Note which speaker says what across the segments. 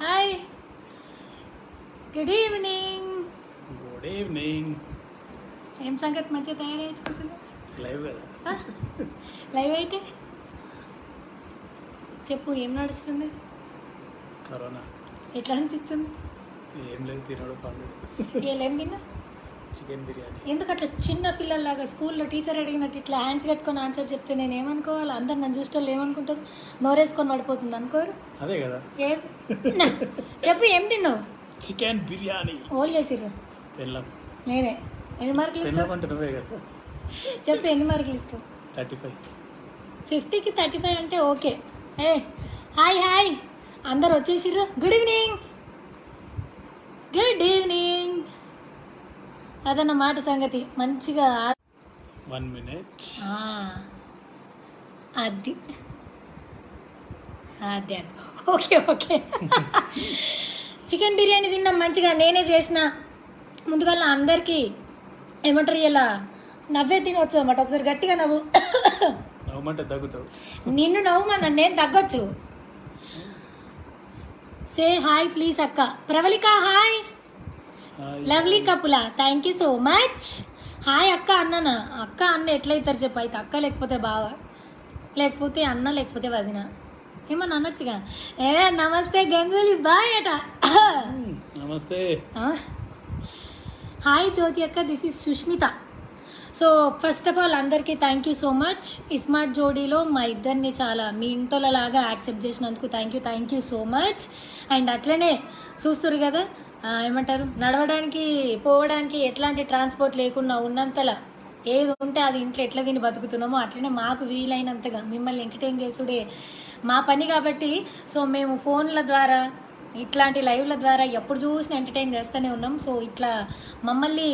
Speaker 1: Hi, good evening.
Speaker 2: Good evening.
Speaker 1: ఏం సంగతి, మంచిగా తయారై కూర్చుందా?
Speaker 2: లైవ్ కదా?
Speaker 1: లైవ్ అయితే చెప్పు, ఏం నడుస్తుంది?
Speaker 2: కరోనా.
Speaker 1: ఎట్లా అనిపిస్తుంది?
Speaker 2: ఏం లేదు, తినడు పండు.
Speaker 1: ఏం తిన్నా?
Speaker 2: చికెన్ బిర్యానీ.
Speaker 1: ఎందుకు అట్లా చిన్న పిల్లల్లాగా స్కూల్లో టీచర్ అడిగినట్టు ఇట్లా హ్యాండ్స్ కట్టుకొని ఆన్సర్ చెప్తే నేను ఏమనుకోవాలి? అందరు నన్ను చూస్తే వాళ్ళు ఏమనుకుంటారు? నోరేసుకొని పడిపోతుంది అనుకోరు?
Speaker 2: అదే కదా.
Speaker 1: చెప్పు, ఏం తిన్నావు?
Speaker 2: చికెన్ బిర్యానీ.
Speaker 1: ఓల్ చేసిర్రు?
Speaker 2: పెళ్ళం.
Speaker 1: నేనే. ఎన్ని మార్కులు
Speaker 2: పెళ్ళం
Speaker 1: ఇస్తావు?
Speaker 2: అంటే నువ్వే కదా.
Speaker 1: చెప్పు, ఎన్ని మార్కులు ఇస్తావు?
Speaker 2: 35.
Speaker 1: 50కి 35 అంటే ఓకే. ఏ హాయ్ హాయ్, అందరు వచ్చేసిర్రు. Good evening, good evening. అదన్నమాట సంగతి. మంచిగా
Speaker 2: 1 minute.
Speaker 1: అది అది ఓకే ఓకే. చికెన్ బిర్యానీ తిన్నాం మంచిగా, నేనే చేసిన. ముందుగా అందరికీ ఏమంటారు, ఇలా నవ్వే తినవచ్చు అన్నమాట. ఒకసారి గట్టిగా నవ్వు.
Speaker 2: నవ్వమంటే తగ్గుతావు.
Speaker 1: నిన్ను నవ్వమన్నా, నేను తగ్గొచ్చు. సే హాయ్ ప్లీజ్ అక్క. ప్రవళిక హాయ్. లవ్లీ కపులా, thank you so much. Hi అక్క అన్ననా? అక్క అన్న ఎట్లయితారు చెప్పు? అయితే అక్క లేకపోతే బావ, లేకపోతే అన్న, లేకపోతే వదిన, ఏమన్నా అనొచ్చుగా. ఏ నమస్తే గంగూలీ బాయ్ అట.
Speaker 2: నమస్తే.
Speaker 1: హాయ్ జ్యోతి అక్క, this is Sushmitha. So first of all అందరికీ thank you so much. Smart జోడీలో మా ఇద్దరిని చాలా మీ ఇంటోళ్ళలాగా యాక్సెప్ట్ చేసినందుకు thank you so much. And అట్లనే చూస్తున్నారు కదా, ఏమంటారు, నడవడానికి పోవడానికి ఎట్లాంటి ట్రాన్స్పోర్ట్ లేకుండా ఉన్నంతలా ఏది ఉంటే అది ఇంట్లో ఎట్లా తిని బతుకుతున్నామో అట్లనే మాకు వీలైనంతగా మిమ్మల్ని ఎంటర్టైన్ చేసుడే మా పని కాబట్టి. సో మేము ఫోన్ల ద్వారా ఇట్లాంటి లైవ్ల ద్వారా ఎప్పుడు చూసినా ఎంటర్టైన్ చేస్తూనే ఉన్నాం. సో ఇట్లా మమ్మల్ని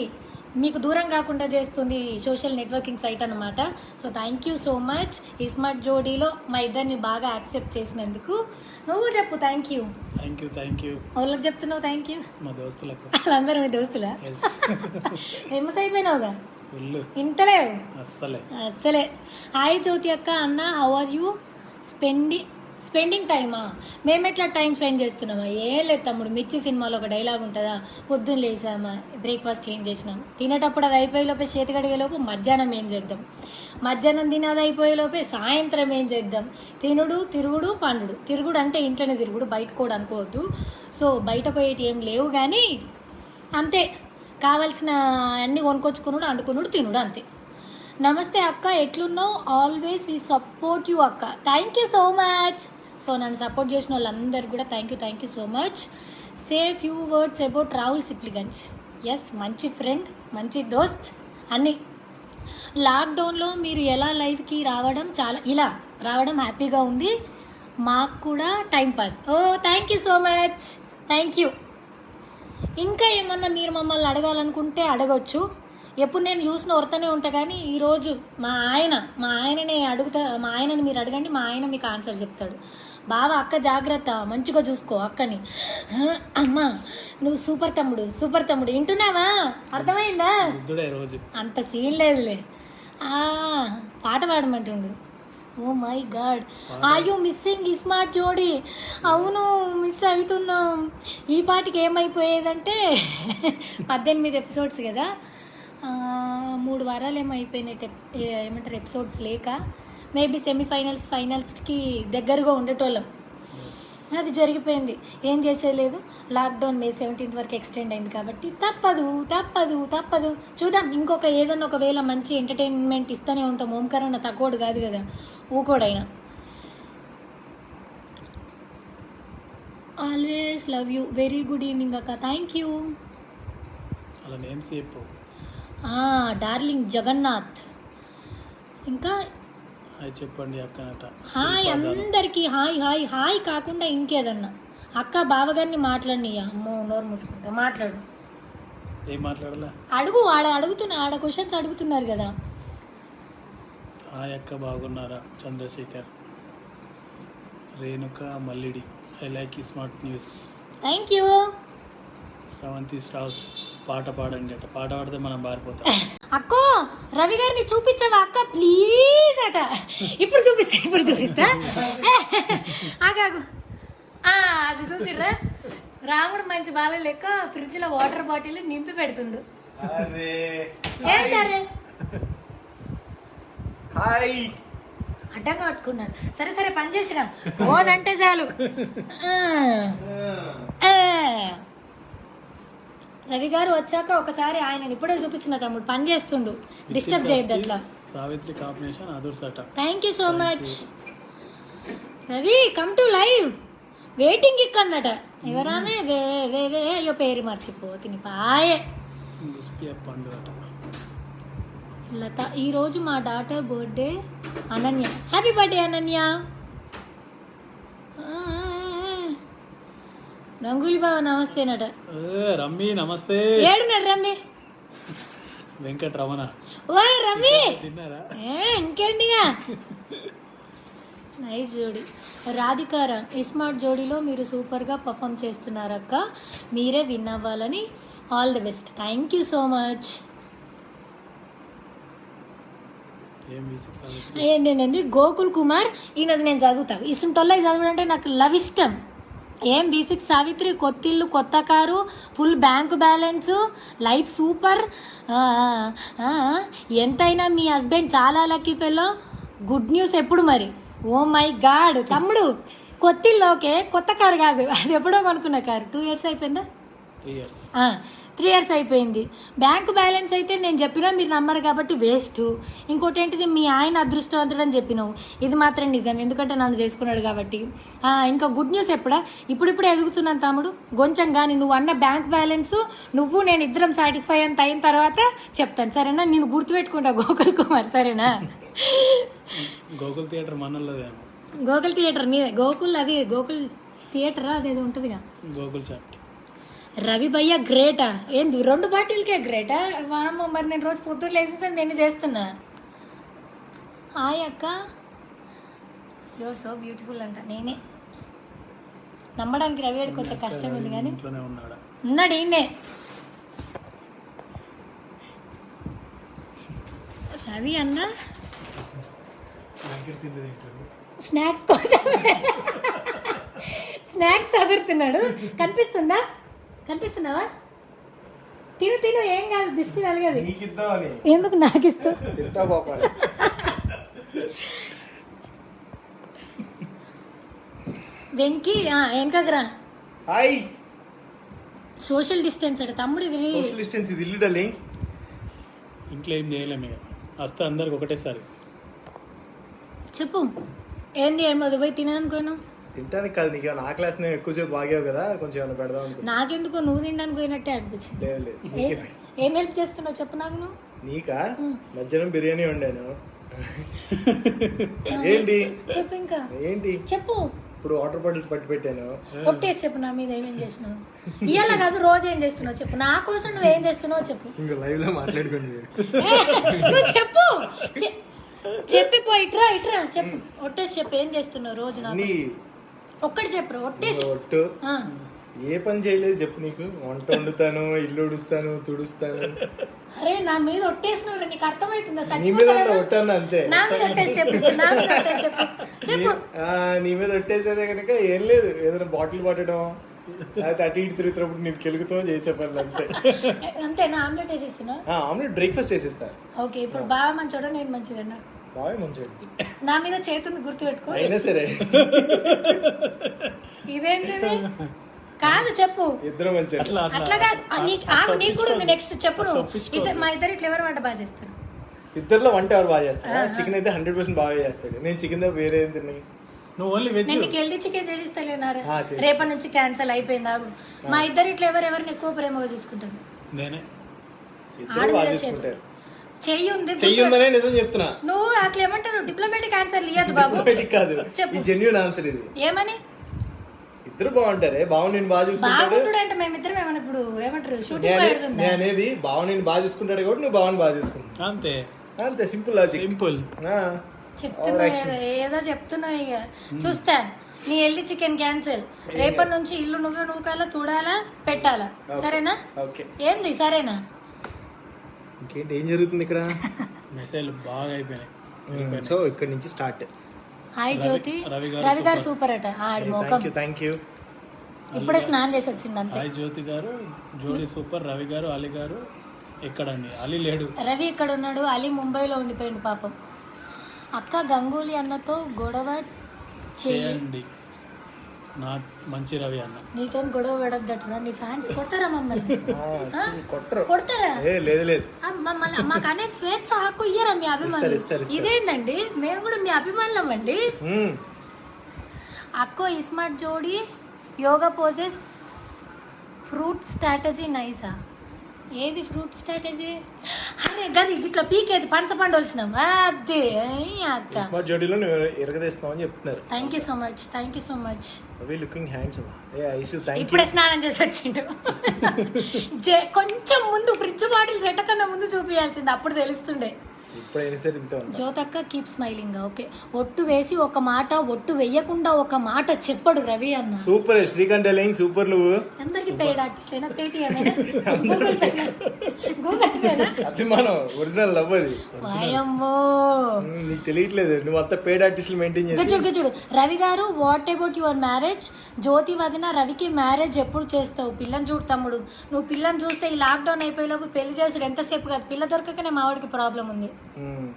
Speaker 1: మీకు దూరం కాకుండా చేస్తుంది సోషల్ నెట్వర్కింగ్ సైట్ అన్నమాట. So thank you so much. ఈ స్మార్ట్ జోడీలో మా ఇద్దరిని బాగా యాక్సెప్ట్ చేసినందుకు. నువ్వు చెప్పు థ్యాంక్ యూ.
Speaker 2: Thank you.
Speaker 1: వాళ్ళకి చెప్తున్నావు థ్యాంక్ యూ?
Speaker 2: మా దోస్తులకు.
Speaker 1: వాళ్ళందరూ మీ దోస్తులా? ఫేమస్ అయిపోయినావుగా.
Speaker 2: ఇంటలేవు
Speaker 1: అస్సలే. హాయ్ జ్యోతి అక్క అన్న, హౌ ఆర్ యూ? స్పెండింగ్ టైమా? మేము ఎట్లా టైం స్పెండ్ చేస్తున్నామా? ఏం లేదు తమ్ముడు, మిర్చి సినిమాలో ఒక డైలాగ్ ఉంటుందా, పొద్దున్న లేసామా, బ్రేక్ఫాస్ట్ ఏం చేసినాం, తినేటప్పుడు అది అయిపోయేలోపే చేతి కడిగేలోపు మధ్యాహ్నం ఏం చేద్దాం, మధ్యాహ్నం తినేది అయిపోయేలోపే సాయంత్రం ఏం చేద్దాం, తినుడు తిరుగుడు పండుడు. తిరుగుడు అంటే ఇంట్లోనే తిరుగుడు, బయట కూడా అనుకోవద్దు. సో బయట పోయేటి ఏం లేవు కానీ అంతే, కావాల్సిన అన్ని కొనుక్కొచ్చుకున్నాడు, అండుకున్నాడు, తినుడు, అంతే. నమస్తే అక్క, ఎట్లున్నావు? ఆల్వేస్ వి సపోర్ట్ యూ అక్క. Thank you so much. So నన్ను సపోర్ట్ చేసిన వాళ్ళందరూ కూడా thank you so much. Say few words about Rahul Sipligunj. Yes, మంచి ఫ్రెండ్, మంచి దోస్త్ అన్నీ. లాక్డౌన్లో మీరు ఎలా లైవ్కి రావడం, ఇలా రావడం హ్యాపీగా ఉంది, మాకు కూడా timepass. Oh thank you so much, thank you. ఇంకా ఏమన్నా మీరు మమ్మల్ని అడగాలనుకుంటే అడగొచ్చు. ఎప్పుడు నేను చూసిన వరతనే ఉంటా కానీ ఈరోజు మా ఆయనని మీరు అడగండి, మా ఆయన మీకు ఆన్సర్ చెప్తాడు. బావా అక్క జాగ్రత్త, మంచిగా చూసుకో అక్కని. అమ్మా నువ్వు సూపర్ తమ్ముడు వింటున్నావా? అర్థమైందా? అంత సీన్ లేదులే. పాట పాడమంటుండు. Oh my god, are you missing smart జోడీ? అవును, మిస్ అవుతున్నాం. ఈ పాటికి ఏమైపోయేదంటే 18 ఎపిసోడ్స్ కదా, 3 వారాలు ఏమో అయిపోయినాయి, ఏమంటారు ఎపిసోడ్స్ లేక. మేబీ ఫైనల్స్కి దగ్గరగా ఉండేటోళ్ళం. అది జరిగిపోయింది, ఏం చేసేయలేదు. లాక్డౌన్ May 17th వరకు ఎక్స్టెండ్ అయింది కాబట్టి తప్పదు. చూద్దాం, ఇంకొక ఏదన్నా ఒకవేళ మంచి ఎంటర్టైన్మెంట్ ఇస్తూనే ఉంటాం. ఓంకార్ అన్న తక్కువడు కాదు కదా, ఊకోడైనా. Always love you. Very good evening అక్క. Thank you. డార్లింగ్ జగన్నాథ్. ఇంకా
Speaker 2: చెప్పండి అక్క.
Speaker 1: హాయ్ అందరికి. హాయ్ కాకుండా ఇంకేదన్నా అక్క బావగారిని మాట్లాడిని. అమ్మో నోరు మూసుకుంటా, మాట్లాడు.
Speaker 2: ఏం మాట్లాడాలా?
Speaker 1: అడుగు, ఆడ క్వశ్చన్స్ అడుగుతున్నారు కదా.
Speaker 2: హాయ్ అక్క, బాగున్నారా? Chandrasekhar, Renuka Mallidi. I like smart news.
Speaker 1: Thank you.
Speaker 2: Sravanthi Sravs, పాట పాడండి అట. పాట పాడితే మనం బారిపోతాం.
Speaker 1: అక్కో రవి గారిని చూపించవా అక్క ప్లీజ్ అట. ఇప్పుడు చూపిస్తా. ఆగాగు. అది చూసిర్రా? రాముడు మంచి బాల లెక్క ఫ్రిడ్జ్ లో వాటర్ బాటిల్ నింపి పెడుతుండు.
Speaker 3: అరే
Speaker 1: ఏంటారే
Speaker 3: హాయ్
Speaker 1: అడ్డంగా పట్టుకున్నాను. సరే సరే పని చేసిన ఫోన్ అంటే చాలు. రవి గారు వచ్చాక ఒకసారి ఆయన ఇప్పుడే చూపించిన తమ్ముడు పని చేస్తుండు, డిస్టర్బ్ చేయొద్దు అట్లా.
Speaker 2: సావిత్రి కాంబినేషన్ అదుర్సట.
Speaker 1: Thank you so much Ravi. Come to live. Waiting ఇక్కడట. ఎవరామే వే వే వే అయ్యో పేరు మర్చిపోతుంది పాయే.
Speaker 2: పండు అట.
Speaker 1: లత ఈరోజు మా daughter birthday Ananya. Happy birthday Ananya. Ganguly బావ నమస్తేనట.
Speaker 2: రమ్మి నమస్తే.
Speaker 1: ఏడున్నాడు రమ్మి?
Speaker 2: వెంకట రమణ.
Speaker 1: ఓ రమ్మి
Speaker 2: తిన్నారా?
Speaker 1: ఇంకేందిగా. నైస్ జోడి. రాధికారా స్మార్ట్ జోడీలో మీరు సూపర్గా పర్ఫామ్ చేస్తున్నారక్క, మీరే విన్ అవ్వాలని. All the best. Thank you so much. ఏంటండి గోకుల్ కుమార్ ఈయనది నేను చదువుతాను. ఇసుంటోళ్ళ చదవడం అంటే నాకు లవ్ ఇష్టం. ఏం B6 సావిత్రి, కొత్తిల్లు, కొత్త car, full bank balance, life super. ఎంతైనా మీ హస్బెండ్ చాలా లక్కీ ఫెలో. గుడ్ న్యూస్ ఎప్పుడు మరి? ఓ మై గాడ్ తమ్ముడు, కొత్తిల్లు ఓకే, కొత్త కారు కాదు, అది ఎప్పుడో కొనుక్కున్న కారు. 2 years అయిపోయిందా?
Speaker 2: 3 years.
Speaker 1: 3 years అయిపోయింది. బ్యాంక్ బ్యాలెన్స్ అయితే నేను చెప్పినా మీరు నమ్మరు కాబట్టి వేస్ట్. ఇంకోటి ఏంటిది, మీ ఆయన అదృష్టవంతుడు అని చెప్పినావు, ఇది మాత్రం నిజం, ఎందుకంటే నన్ను చేసుకున్నాడు కాబట్టి. ఇంకా గుడ్ న్యూస్ ఎప్పుడా? ఇప్పుడిప్పుడే ఎదుగుతున్నాను తమ్ముడు, కొంచెం. కానీ నువ్వు అన్న బ్యాంక్ బ్యాలెన్స్ నువ్వు నేను ఇద్దరం సాటిస్ఫై అంత అయిన తర్వాత చెప్తాను, సరేనా? నేను గుర్తుపెట్టుకుంటా గోకుల్ కుమార్, సరేనా?
Speaker 2: గోకుల్ థియేటర్ మనల్లదేమో.
Speaker 1: గోకుల్ థియేటర్ నీ గోకుల్, అది గోకుల్ థియేటరా అదేదో ఉంటుందిగా.
Speaker 2: గోకుల్ చాట్.
Speaker 1: రవి భయ్య గ్రేటా? ఏంది 2 బాటిల్కే గ్రేటా? వామ్మో, మరి నేను రోజు పొద్దున్న లేసేసాను నేను చేస్తున్నా. హాయ్ అక్క, యువర్ సో బ్యూటిఫుల్ అంట. నేనే నమ్మడానికి రవి గారికి కొంచెం కష్టం ఉంది కానీ
Speaker 2: ఇంట్లోనే ఉన్నాడా?
Speaker 1: ఉన్నాడు ఈయనే. రవి అన్న స్నాక్స్ కోసం స్నాక్స్ అదురుతున్నాడు. కనిపిస్తుందా? కనిపిస్తున్నావా? తిను తిను, ఏం కాదు, దిష్టి తలగదు. ఎందుకు నాకు ఇస్తావు? వెంకీ వెంకగ్రా.
Speaker 3: హాయ్.
Speaker 1: సోషల్ డిస్టెన్స్ అంటే తమ్ముడు ఇది.
Speaker 3: సోషల్ డిస్టెన్స్ ఇది ఇల్లు డార్లింగ్.
Speaker 2: ఇంట్లో ఏం చేయలేము ఇక, వస్తే అందరికి ఒకటేసారి.
Speaker 1: చెప్పు ఏంది, ఏమో పోయి తిననుకోను.
Speaker 3: తింటానికి కాదు, నీకు నా క్లాస్ నేను ఎక్కువసేపు బాగావు కదా, కొంచెం ఏమైనా పెడదాం అనుకుంటా.
Speaker 1: నాకెందుకో నువ్వు తినడానికి పోయినట్టే అనిపించింది.
Speaker 3: లేదు.
Speaker 1: ఏం హెల్ప్ చేస్తున్నావు చెప్పు నాకు. నువ్వు
Speaker 3: నీకా? మధ్యాహ్నం బిర్యానీ వండాను. ఏంటి
Speaker 1: చెప్పు, ఇంకా
Speaker 3: ఏంటి
Speaker 1: చెప్పు.
Speaker 3: ఇప్పుడు వాటర్ బాటిల్స్ పట్టి పెట్టాను.
Speaker 1: ఒట్టేసి చెప్పు, నా మీద ఏమేం చేసినావు ఇవాళ కాదు, రోజు ఏం చేస్తున్నావు చెప్పు. నా కోసం నువ్వు ఏం చేస్తున్నావు చెప్పు.
Speaker 3: ఇంకా లైవ్ లో మాట్లాడుకోండి.
Speaker 1: నువ్వు చెప్పు, చెప్పిపో. ఇట్రా ఇట్రా చెప్పు, ఒట్టేసి చెప్పు ఏం చేస్తున్నావు రోజు. నాకు ఒక్కటి చెప్పు, ఒట్టేసి.
Speaker 3: ఒట్టు ఏ పని చేయలేదు చెప్పు. నీకు వంట వండుతాను, ఇల్లు ఉడుస్తాను, తుడుస్తాను.
Speaker 1: అరే నా మీద ఒట్టేసినవు, నీకు అర్థమవుతుందా?
Speaker 3: నీ మీద ఒట్టాను అంతే.
Speaker 1: నా మీద ఒట్టేసి చెప్పు, నా మీద ఒట్టేసి చెప్పు చెప్పు.
Speaker 3: నీ మీద ఒట్టేసేదే కనుక ఏం లేదు, ఏదైనా బాటిల్ పట్టడం, అయితే అటు ఇటు తిరుగుతున్నప్పుడు నీకు కెలుగుతో చేసే పనులు అంతే.
Speaker 1: అంతేనా? ఆమ్లెట్ వేసేస్తున్నా?
Speaker 3: ఆమ్లెట్ బ్రేక్ఫాస్ట్ చేసేస్తా.
Speaker 1: ఓకే, ఇప్పుడు బాగా మంచోడా నేను మంచిదన్నా?
Speaker 3: బాగా మంచిది.
Speaker 1: నా మీద చేతుంది గుర్తు పెట్టుకో.
Speaker 3: అయినా సరే
Speaker 1: ఇదేంటిది? కాదు చెప్పు.
Speaker 3: ఇద్దరు మంచి
Speaker 1: అట్లాగా నీకు కూడా ఉంది. నెక్స్ట్ చెప్పు నువ్వు. మా ఇద్దరు ఇట్లా ఎవరు వంట బాగా చేస్తారు?
Speaker 3: ఇద్దరులో వంట ఎవరు బాగా చేస్తారా? చికెన్ అయితే 100% బాగా చేస్తాడు. నేను చికెన్ వేరే ఏం తిన్నాయి.
Speaker 2: నువ్వు ఓన్లీ వెజ్.
Speaker 1: నేను నీకు హెల్దీ చికెన్ చేసిస్తాలేనారా? రేపటి నుంచి క్యాన్సల్ అయిపోయింది. ఆగు. మా ఇద్దరు ఇట్లా ఎవరెవరిని ఎక్కువ ప్రేమగా చూసుకుంటారు?
Speaker 2: నేనే.
Speaker 1: చెయ్యి ఉంది,
Speaker 3: చెయ్యి ఉందనే నిజం చెప్తున్నా.
Speaker 1: నువ్వు అట్లా ఏమంటారు? డిప్లొమాటిక్ ఆన్సర్ ఇయ్యద్దు బాబు.
Speaker 3: కాదు, జెన్యూన్ ఆన్సర్ ఇది.
Speaker 1: ఏమని?
Speaker 3: ఇద్దరు బాగుంటారే. బావ నేను బాగా చూసుకుంటాడు
Speaker 1: అంటే మేమిద్దరం ఏమన్నా ఇప్పుడు ఏమంటారు షూటింగ్ పెడుతుందా?
Speaker 3: నేను అనేది బావ నేను బాగా చూసుకుంటాడు కాబట్టి నువ్వు బావని బాగా చూసుకుంటావు.
Speaker 2: అంతే
Speaker 3: అంతే, సింపుల్ లాజిక్.
Speaker 2: సింపుల్.
Speaker 1: చెప్తున్నా ఏదో చెప్తున్నావు. ఇక చూస్తా నీ హెల్దీ చికెన్ క్యాన్సిల్. రేపటి నుంచి ఇల్లు నువ్వు నూకాలా, తుడాలా, పెట్టాలా, సరేనా? ఏంది సరేనా?
Speaker 3: ఇంకేంటి ఏం జరుగుతుంది ఇక్కడ?
Speaker 2: మెసేజ్ బాగా అయిపోయినాయి.
Speaker 3: సో ఇక్కడ నుంచి స్టార్ట్.
Speaker 1: హాయ్ జ్యోతి. రవి గారు సూపర్ అట. ఆడి మోకం.
Speaker 3: Thank you.
Speaker 1: ఇప్పుడే స్నానం చేసి వచ్చింది అంతే.
Speaker 2: సాయి జ్యోతి గారు, జోడీ సూపర్, రవి గారు, అలీ గారు ఎక్కడండి? అలీ లేడు.
Speaker 1: రవి ఇక్కడ ఉన్నాడు, అలీ ముంబైలో ఉండిపోయింది పాపం. అక్క గంగూలీ అన్నతో గొడవ
Speaker 2: చేయండి, నా మంచి రవి అన్న.
Speaker 1: నీతో గొడవ పడద్దట్టురా, నీ ఫ్యాన్స్ కొడతారా మమ్మల్ని?
Speaker 3: కొట్టరు.
Speaker 1: కొడతారా?
Speaker 3: లేదు లేదు.
Speaker 1: మమ్మల్ని మాకు అనే స్వేచ్ఛ హక్కు ఇయ్యరా మీ అభిమానులు? ఇదేంటండి, మేము కూడా మీ అభిమానులం అండి. అక్కో ఇస్మార్ట్ జోడి యోగా పోజెస్ ఫ్రూట్ స్ట్రాటజీ నైసా? ఏది ఫ్రూట్ స్ట్రాటజీ? అరే గది ఇట్లా పీకేది పనస పండు వచ్చినాం అదే అక్క.
Speaker 3: స్మార్ట్ జోడీలో నువ్వు ఎరగదీస్తామని చెప్తున్నారు.
Speaker 1: Thank you so much, thank you so much.
Speaker 3: అవి లుకింగ్ హ్యాండ్సమ్. ఏ ఐషు థ్యాంక్ యూ.
Speaker 1: ఇప్పుడే స్నానం చేసి వచ్చిండు. కొంచెం ముందు ఫ్రిడ్జ్ బాటిల్స్ పెట్టకుండా ముందు చూపించాల్సింది, అప్పుడు తెలుస్తుండే.
Speaker 3: ఇప్పుడైనా సరే ఇంత
Speaker 1: జ్యోతక్క కీప్ స్మైలింగ్. ఓకే, ఒట్టు వేసి ఒక మాట, ఒట్టు వేయకుండా ఒక మాట చెప్పడు రవి అన్న.
Speaker 3: Super Srikanth telling super. నువ్వు
Speaker 1: అందరికి పెయిడ్ ఆర్టిస్ట్ అయినా పేటిఎం గూగుల్ పేనా?
Speaker 3: అభిమానం ఒరిజినల్ లవ్ అది.
Speaker 1: వాయమ్మో,
Speaker 3: నీకు తెలియట్లేదు, నువ్వు అంతా పెయిడ్ ఆర్టిస్టులు మెయింటైన్ చేసి.
Speaker 1: చూడు రవి గారు, వాట్ అబౌట్ యువర్ మ్యారేజ్? జ్యోతి వదిన రవికి మ్యారేజ్ ఎప్పుడు చేస్తావు? పిల్లని చూడు తమ్ముడు, నువ్వు పిల్లని చూస్తే ఈ లాక్డౌన్ అయిపోయేలోపు పెళ్లి చేసుడు ఎంతసేపు కాదు. పిల్ల దొరకకనే మా వాడికి ప్రాబ్లం ఉంది.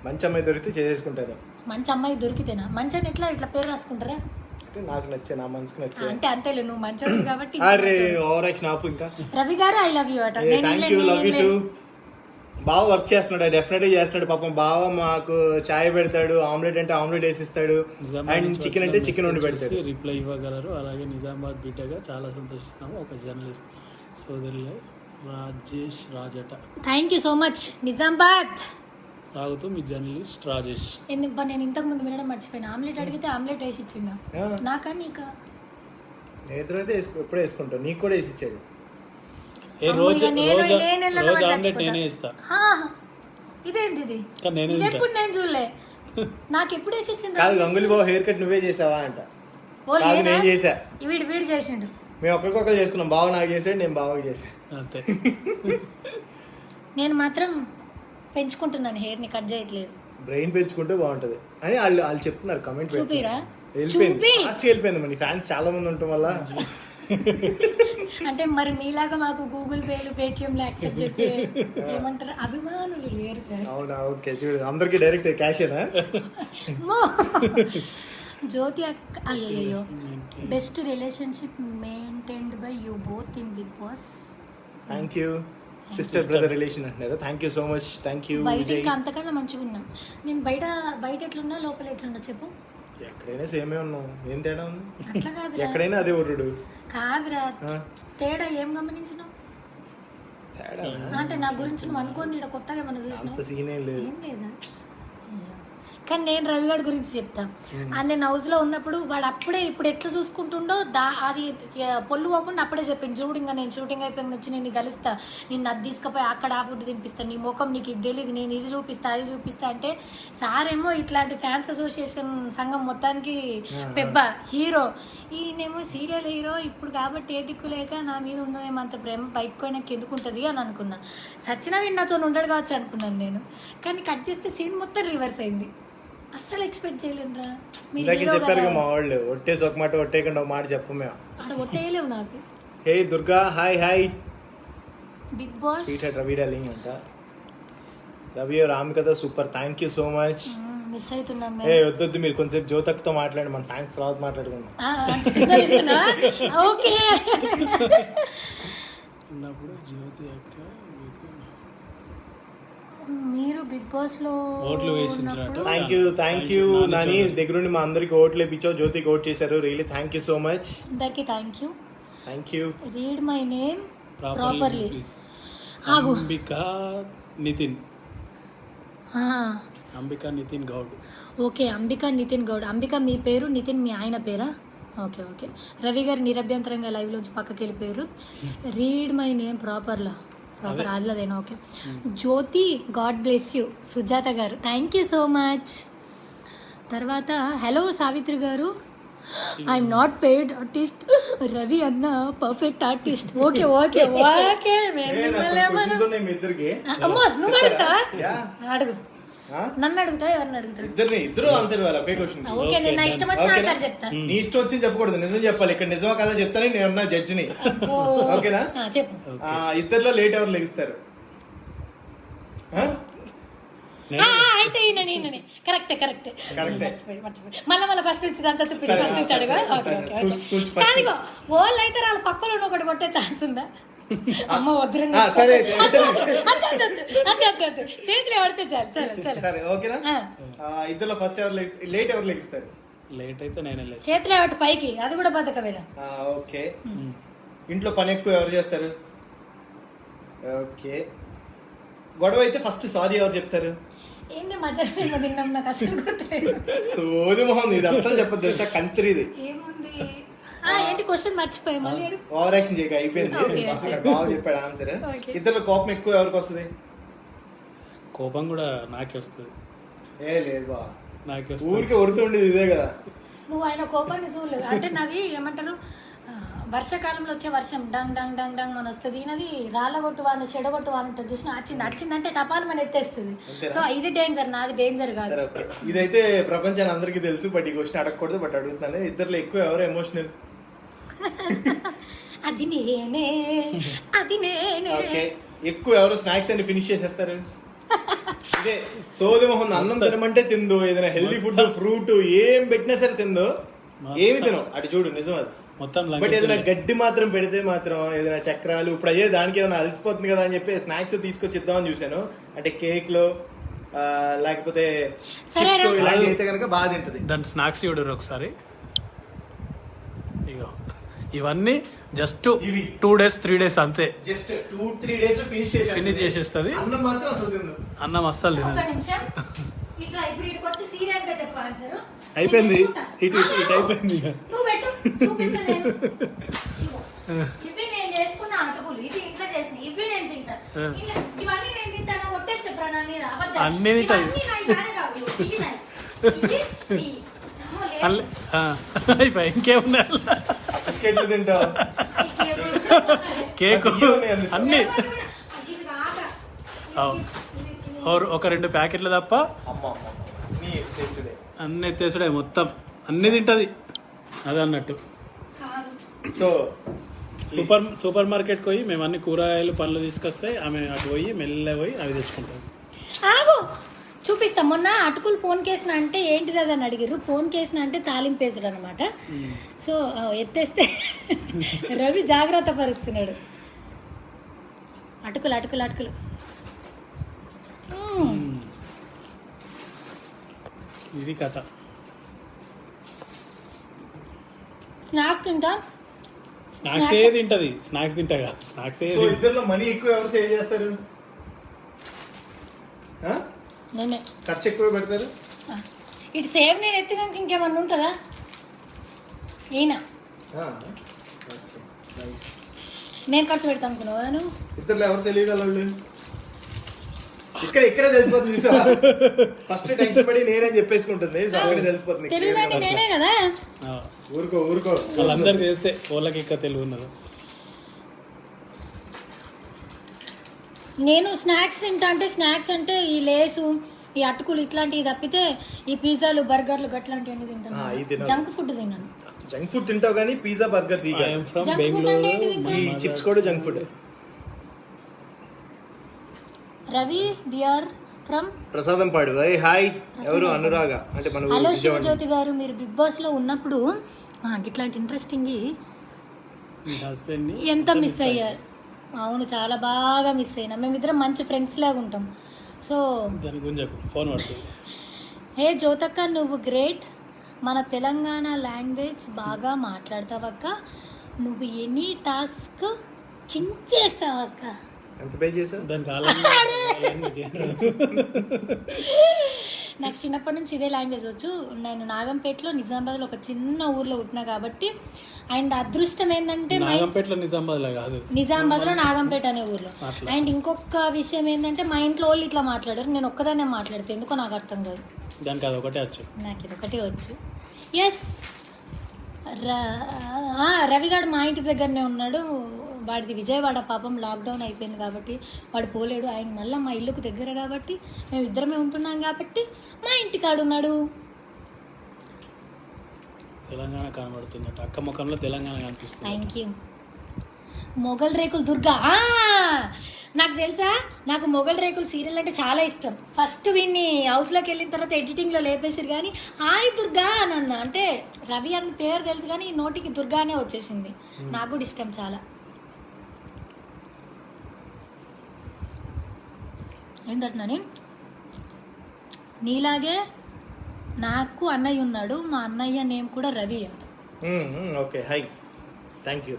Speaker 3: మంచి అమ్మాయి దొరికితే చేసేసుకుంటాను.
Speaker 1: మంచి అమ్మాయి దొరికితేనా? మంచి అని ఇట్లా పేరు రాసుకుంటారా?
Speaker 3: అంటే నాకు నచ్చే, నా మనసుకు నచ్చే.
Speaker 1: అంటే అంతేలే, నువ్వు మంచోడు కాబట్టి.
Speaker 3: అరే ఓవర్ యాక్షన్ ఆపు. ఇంకా
Speaker 1: రవి గారు ఐ లవ్ యూ అట.
Speaker 3: Thank you, love you two. బావ వర్క్ చేస్తున్నాడు, డెఫినెట్ గా చేస్తాడు. పాపం బావ మాకు చాయ్ పెడతాడు, ఆమ్లెట్ అంటే ఆమ్లెట్ వేసిస్తాడు, అండ్ చికెన్ అంటే చికెన్ వండి పెడతాడు.
Speaker 2: రిప్లై ఇవ్వగలరు. అలాగే నిజామాబాద్ బిడ్డగా చాలా సంతోషిస్తున్నాము. ఒక జర్నలిస్ట్ సోదరులే రాజేష్ రాజట.
Speaker 1: Thank you so much Nizamabad.
Speaker 2: సాగుతూ మీ జర్నలిస్ట్ రాజేష్.
Speaker 1: నేను ఇంతకు ముందు వినడం మర్చిపోయినా. ఆమ్లెట్ అడిగితే ఆమ్లెట్ వేసి ఇచ్చిందా? నాకా నీకా?
Speaker 3: నేనైతే ఎప్పుడే వేసుకుంటాను, నీకు కూడా వేసి ఇచ్చాడు.
Speaker 1: ఇదేంటి ఇది? ఇది ఎప్పుడు నేను చూడలే. నాకు ఎప్పుడు వేసి ఇచ్చింది?
Speaker 3: కాదు గంగులీ బాబు హెయిర్ కట్ నువ్వే చేసావా అంట. కాదు నేను చేసా.
Speaker 1: వీడు చేసిండు.
Speaker 3: మేము ఒకరికొకరు చేసుకున్నాం. బావ నాకు చేసాడు, నేను బావకి చేసా.
Speaker 2: అంతే.
Speaker 1: నేను మాత్రం పెంచుకుంటున్నాను, హెయిర్ ని కట్ చేయట్లేదు.
Speaker 3: బ్రెయిన్ పెంచుకుంటే బాగుంటది అని వాళ్ళు చెప్తున్నారు. కమెంట్
Speaker 1: చూపిరా?
Speaker 3: వెళ్ళిపోయింది. మన ఫ్యాన్స్ చాలా మంది ఉండటం వల్ల.
Speaker 1: అంటే మరి మీలాగా మాకు గూగుల్ పేలు పేటిఎం యాక్సెప్ట్ చేసి ఏమంటారు అభిమానులు లేరు సార్.
Speaker 3: అవునా? ఓకే చూడు, అందరికి డైరెక్ట్ క్యాషేనా?
Speaker 1: జ్యోతి అక్క అయ్యో best relationship maintained by you both in big boss.
Speaker 3: Thank you. Sister brother relation అంటున్నారు. Thank you so much. Thank you.
Speaker 1: బయట ఇంకా అంతకన్నా మంచిగా ఉన్నాం. నేను బయట ఎట్లున్నా లోపల ఎట్లున్నా చెప్పు.
Speaker 3: ఎక్కడైనా సేమే ఉన్నాం, ఏం తేడా ఉంది?
Speaker 1: అట్లా కాదు,
Speaker 3: ఎక్కడైనా అదే ఊరుడు
Speaker 1: కాదురా. తేడా ఏం గమనించినావు? అంటే నా గురించి నువ్వు అనుకోని కొత్తగా ఏమన్నా చూసినావు?
Speaker 3: సీన్ ఏం లేదు.
Speaker 1: ఏం లేదా? కానీ నేను రవి గారి గురించి చెప్తా. నేను హౌస్ లో ఉన్నప్పుడు వాడు అప్పుడే ఇప్పుడు ఎట్లా చూసుకుంటుండో అది పొల్లు పోకుండా అప్పుడే చెప్పింది. చూడు ఇంకా నేను షూటింగ్ అయిపోయిన వచ్చి నేను కలుస్తా, నిన్ను అది తీసుకుపోయి అక్కడ ఆ ఫుడ్ తినిపిస్తాను, నీ ముఖం నీకు ఇది తెలియదు, నేను ఇది చూపిస్తా అది చూపిస్తా అంటే సార్ ఏమో ఇట్లాంటి ఫ్యాన్స్ అసోసియేషన్ సంఘం మొత్తానికి పెబ్బ హీరో, ఈయనేమో సీరియల్ హీరో. ఇప్పుడు కాబట్టి ఏ దిక్కు లేక నా మీద ఉన్నదేమో అంత ప్రేమ బయటకు పోయినాక ఎందుకుంటుంది అని అనుకున్నా. సచ్చినవి నాతో ఉండడు కావచ్చు అనుకున్నాను నేను. కానీ కట్ చేస్తే సీన్ మొత్తం రివర్స్ అయింది. అస్సలు ఎక్స్పెక్ట్ చేయలేనురా.
Speaker 3: మీరు చెప్పారు మా వాళ్ళు, ఒట్టేసి ఒక మాట ఒట్టేయకుండా ఒక మాట చెప్పు. మేము
Speaker 1: అక్కడ ఒట్టేయలేవు నాకు.
Speaker 3: Hey Durga hi hi.
Speaker 1: Big boss
Speaker 3: sweet heart Ravi darling అంట. రవి రామికతో super. Thank you so much.
Speaker 1: Miss అవుతున్నాం.
Speaker 3: ఏ వద్దొద్దు, మీరు కొంచెం జ్యోతక్తో మాట్లాడండి, మన ఫ్యాన్స్ తర్వాత మాట్లాడుకుందాం.
Speaker 1: ఓకే.
Speaker 2: ఉన్నప్పుడు జ్యోతి అక్క
Speaker 1: మీరు బిగ్ బాస్ లో
Speaker 2: ఓట్లు వేసించారు.
Speaker 3: థ్యాంక్ యూ నాని, దగ్గరుండి మా అందరికి ఓట్లు వేయించావు. జ్యోతికి ఓట్ చేశారు. Really thank you so much.
Speaker 1: అందరికి thank you. Read my name properly.
Speaker 2: Ambika Nitin. Ambika Nitin Goud.
Speaker 1: Okay, Ambika Nitin Goud. Ambika మీ పేరు, నితిన్ మీ ఆయన పేరా? ఓకే. రవి గారు నిరభ్యంతరంగా లైవ్ లోంచి పక్కకి వెళ్ళిపోయారు. రీడ్ మై నేమ్ ప్రాపర్ ఆడలేదేనా? Okay. Jyothi god bless you. Sujatha గారు థ్యాంక్ యూ సో మచ్. తర్వాత హలో సావిత్రి గారు, I'm not paid artist, Ravi అన్న పర్ఫెక్ట్ ఆర్టిస్ట్. ఓకే
Speaker 3: మీ ఇద్దరికి
Speaker 1: అమ్మా నువ్వు అడుగుతా? అడుగు. నన్ను అడుగుతావు ఎవరిని అడుగుతావు?
Speaker 3: ఇద్దరు ఆన్సర్ ఇవ్వాలి ఒకే క్వశ్చన్.
Speaker 1: ఓకే, నేను నా ఇష్టం వచ్చిన ఆన్సర్ చెప్తా.
Speaker 3: నీ ఇష్టం వచ్చింది చెప్పకూడదు, నిజం చెప్పాలి. ఇక్కడ నిజమా కదా చెప్తాను, నేను నా జడ్జిని. ఓకేనా?
Speaker 1: చెప్పు.
Speaker 3: ఇద్దరులో లేట్ ఎవరు లెగిస్తారు?
Speaker 1: అయితే కరెక్టే మళ్ళీ ఫస్ట్ వచ్చింది అంతా ఫస్ట్ నుంచి అడుగు. కానీ వాళ్ళు అయితే వాళ్ళ పక్కలో ఒకటి కొట్టే ఛాన్స్ ఉందా? అమ్మ వద్దురంగా చేతిలో పడితే చాలు.
Speaker 3: సరే ఓకేనా? ఇద్దరులో ఫస్ట్ ఎవరు లేట్ ఎవరు లెగిస్తారు?
Speaker 2: లేట్ అయితే నేనే లేస్తాను.
Speaker 1: చేతిలో పట్టి పైకి, అది కూడా బతకవేలా.
Speaker 3: ఓకే. ఇంట్లో పని ఎక్కువ ఎవరు చేస్తారు? ఓకే. గొడవ అయితే ఫస్ట్ సారీ ఎవరు చెప్తారు?
Speaker 1: ఏంది మధ్యాహ్నం తిన్నాం, నాకు అసలు గుర్తులేదు.
Speaker 3: సోది మొహం, ఇది అస్సలు చెప్పదు తెలుసా, కంత్రిది.
Speaker 1: ఏముంది? ఏంటి క్వశ్చన్ మర్చిపోయి మళ్ళీ
Speaker 3: ఓవర్ యాక్షన్ చేయక అయిపోయింది. బాగా చెప్పాడు ఆన్సర్. ఇద్దరు కోపం ఎక్కువ ఎవరికి వస్తుంది?
Speaker 2: కోపం కూడా నాకే వస్తుంది.
Speaker 3: లేదు బా,
Speaker 2: నాకే
Speaker 3: ఊరికే ఉడుతుండేది ఇదే కదా.
Speaker 1: నువ్వు ఆయన కోపాన్ని చూడలేదు అంటే. నాది ఏమంటారు, వర్షాకాలంలో వచ్చే వర్షం డంగ్ డంగ్ డంగ్ డంగ్ అని వస్తుంది. ఈయనది రాళ్ళగొట్టు వాన చెడగొట్టు వాన ఉంటుంది చూసిన, వచ్చిందంటే టపాలు మన ఎత్తేస్తుంది. సో ఇది డేంజర్, నాది డేంజర్ కాదు.
Speaker 3: ఇదైతే ప్రపంచాన్ని అందరికీ తెలుసు, బట్ ఈ క్వశ్చన్ అడగకూడదు, బట్ అడుగుతాను. ఇద్దరులో ఎక్కువ ఎవరు ఎమోషనల్?
Speaker 1: అది నేనే.
Speaker 3: ఎక్కువ ఎవరు స్నాక్స్ అన్ని ఫినిష్ చేసేస్తారు? ఇదే సోది మొహం. అన్నం తినమంటే తిందో, ఏదైనా హెల్దీ ఫుడ్ ఫ్రూట్ ఏం పెట్టినా సరే తిందో, ఏమి తినో అటు చూడు, నిజం అది
Speaker 2: మొత్తం.
Speaker 3: బట్ ఏదైనా గడ్డి మాత్రం పెడితే మాత్రం, ఏదైనా చక్రాలు, ఇప్పుడు అయ్యే దానికి ఏమైనా అలసిపోతుంది కదా అని చెప్పి స్నాక్స్ తీసుకొచ్చి ఇద్దామని చూసాను. అంటే కేక్ లో లేకపోతే చిప్స్ ఇలాంటివి అయితే కనుక బాగా తింటది.
Speaker 2: దాని స్నాక్స్ చూడరు ఒకసారి. ఇగో ఇవన్నీ జస్ట్ 2 days 3 days అంతే.
Speaker 3: జస్ట్ 2-3 days లో ఫినిష్
Speaker 2: చేసేస్తుంది.
Speaker 3: అన్నం మాత్రం అసలు తినదు.
Speaker 2: అన్నం అస్సలు తినదు.
Speaker 3: అయిపోయింది,
Speaker 2: ఇటు అయిపోయింది.
Speaker 1: ఇవి నేను చేసుకున్న అటుకులు, ఇవి ఇంట్లో చేసిన, ఇవి నేను తింటా. ఇవన్నీ నేను తింటాను, ఒట్టేసి చెప్పరా నా మీద అబద్ధాలు.
Speaker 2: అన్నీ తింటాయి. ఇంకేమున్నా
Speaker 3: బిస్కెట్లు తింటావు,
Speaker 2: కేకు అన్ని. ఒక 2 ప్యాకెట్లు తప్ప అన్ని ఎత్తేసుడే, మొత్తం అన్ని తింటది. అది అన్నట్టు.
Speaker 3: సో
Speaker 2: సూపర్ మార్కెట్ పోయి మేము అన్ని కూరగాయలు పండ్లు తీసుకొస్తే ఆమె అటు పోయి మెల్ల పోయి అవి తెచ్చుకుంటాం.
Speaker 1: చూపిస్తా. మొన్న అటుకులు ఫోన్ కేసిన అంటే ఏంటిది అని అడిగారు. ఫోన్ కేసిన అంటే తాలింపేసుడు అనమాట. సో ఎత్తేస్తే రవి జాగ్రత్త పరుస్తున్నాడు. అటుకులు
Speaker 2: ఇది కథ.
Speaker 3: స్నాక్స్
Speaker 1: తింటా,
Speaker 2: స్నాక్స్ ఏ తింటది. స్నాక్స్ తింటా కదా, స్నాక్స్ ఏ.
Speaker 3: ఇద్దరులో మనీ ఎక్కువ ఎవరు సేవ్ చేస్తారు?
Speaker 1: నేనే.
Speaker 3: ఖర్చు ఎక్కువ పెడతారు.
Speaker 1: ఇటు సేవ్ నేను ఎత్తినాక ఇంకేమన్నా ఉంటుందా? ఈయన నేను ఖర్చు పెడతా అనుకున్నావా నువ్వు?
Speaker 3: ఇద్దరులో ఎవరు తెలియగలరు? ఇక్కడే తెలిసిపోతుంది చూసా. ఫస్ట్ టెన్షన్ పడి నేనే చెప్పేసుకుంటుంది, అక్కడే తెలిసిపోతుంది.
Speaker 1: తెలియదండి నేనే కదా.
Speaker 3: ఊరుకో
Speaker 2: వాళ్ళందరికి తెలిసే, వాళ్ళకి ఇంకా తెలివి ఉన్నది.
Speaker 1: నేను స్నాక్స్ తింటా అంటే, స్నాక్స్ అంటే ఈ లేసు, ఈ అటుకులు ఇట్లాంటివి తప్పితే ఈ పిజ్జాలు బర్గర్లు గట్లాంటివన్నీ తింటాను. జంక్ ఫుడ్ తిన్నాను.
Speaker 3: జంక్ ఫుడ్ తింటావు కానీ పిజ్జా బర్గర్స్ ఈ చిప్స్ కూడా junk food.
Speaker 1: Ravi dear from
Speaker 3: ప్రసాదం పాడు. హాయ్, ఎవరు? అనురాగ అంటే మన.
Speaker 1: హలో శివజ్యోతి గారు, మీరు బిగ్ బాస్ లో ఉన్నప్పుడు ఇట్లాంటి ఇంట్రెస్టింగ్ ఎంత మిస్ అయ్యారు? అవును, చాలా బాగా మిస్ అయినా. మేమిద్దరం మంచి ఫ్రెండ్స్ లాగా ఉంటాం. సో
Speaker 2: ఫోన్ పడుతుంది.
Speaker 1: హే జ్యోతక్క, నువ్వు గ్రేట్. మన తెలంగాణ లాంగ్వేజ్ బాగా మాట్లాడతావక్క. నువ్వు ఎనీ టాస్క్ చించేస్తావక్క.
Speaker 3: ఎంత పే చేసావు?
Speaker 1: నాకు చిన్నప్పటి నుంచి ఇదే లాంగ్వేజ్ వచ్చు. నేను నాగంపేటలో, నిజామాబాద్లో ఒక చిన్న ఊర్లో పుట్టినా కాబట్టి. అండ్ అదృష్టం ఏంటంటే నిజామాబాద్లో నాగంపేట అనే ఊర్లో. అండ్ ఇంకొక విషయం ఏంటంటే మా ఇంట్లో వాళ్ళు ఇట్లా మాట్లాడారు, నేను ఒక్కదాన్నే మాట్లాడితే ఎందుకో నాకు అర్థం కాదు. నాకు ఇదొకటే వచ్చు. ఎస్, రవిగాడు మా ఇంటి దగ్గరనే ఉన్నాడు. వాడిది విజయవాడ, పాపం లాక్డౌన్ అయిపోయింది కాబట్టి వాడు పోలేడు. ఆయన మళ్ళీ మా ఇల్లుకు దగ్గర కాబట్టి మేము ఇద్దరమే ఉంటున్నాం కాబట్టి మా ఇంటికాడు ఉన్నాడు.
Speaker 2: తెలంగాణ కనబడుతుందట, అక్క ముఖంలో తెలంగాణ కనిపిస్తుంది.
Speaker 1: Thank you. మొగల్ రేకులు దుర్గా, నాకు తెలుసా, నాకు మొగల్ రేకులు సీరియల్ అంటే చాలా ఇష్టం. ఫస్ట్ వీడిని హౌస్లోకి వెళ్ళిన తర్వాత ఎడిటింగ్లో లేపేసారు కానీ హాయ్ దుర్గా అని అన్న, అంటే రవి అని పేరు తెలుసు కానీ నోటికి దుర్గా అనే వచ్చేసింది. నాకు కూడా ఇష్టం చాలా. ఏంటంటున్నాను, నీలాగే నాకు అన్నయ్య ఉన్నాడు, మా అన్నయ్య నేమ్ కూడా రవి అంట.
Speaker 3: Okay, hi, thank you.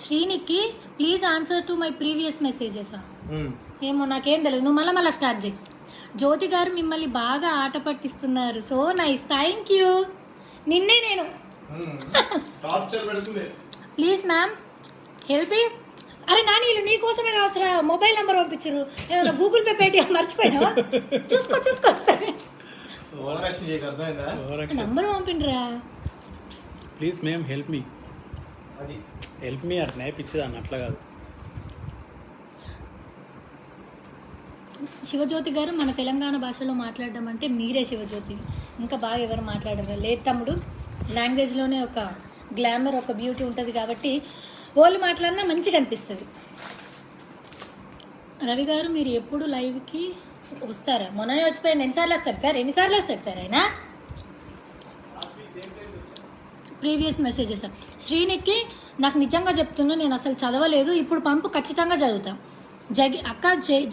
Speaker 1: శ్రీనికి please answer to my previous messages. ఏమో నాకేం తెలియదు, నువ్వు మళ్ళీ స్టార్ట్ చేయి. జ్యోతి గారు మిమ్మల్ని బాగా ఆట పట్టిస్తున్నారు, సో నైస్, థ్యాంక్ యూ. నిన్నే నేను ప్లీజ్ మ్యామ్ హెల్ప్. అరే నాని, వీళ్ళు నీకోసమే కావచ్చురా, మొబైల్ నెంబర్ పంపించారు, ఏదైనా గూగుల్ పే పేటిఎం మర్చిపోయినావా? చూసుకో సరే, నంబర్ పంపిండ్రా
Speaker 2: please ma'am help me. Help me అట్నే పిచ్చిదాన్ని, అట్లా కాదు.
Speaker 1: శివజ్యోతి గారు మన తెలంగాణ భాషలో మాట్లాడడం అంటే మీరే శివజ్యోతి, ఇంకా బాగా ఎవరు మాట్లాడరు. లేదు తమ్ముడు, లాంగ్వేజ్లోనే ఒక గ్లామర్, ఒక బ్యూటీ ఉంటుంది కాబట్టి వాళ్ళు మాట్లాడినా మంచిగా అనిపిస్తుంది. రవి గారు మీరు ఎప్పుడు లైవ్కి వస్తారా? మొన్ననే వచ్చిపోయాను. ఎన్నిసార్లు వస్తారు సార్ అయినా? Previous messages. శ్రీనికి నాకు నిజంగా చెప్తున్నా, నేను అసలు చదవలేదు, ఇప్పుడు పంపు ఖచ్చితంగా చదువుతాం.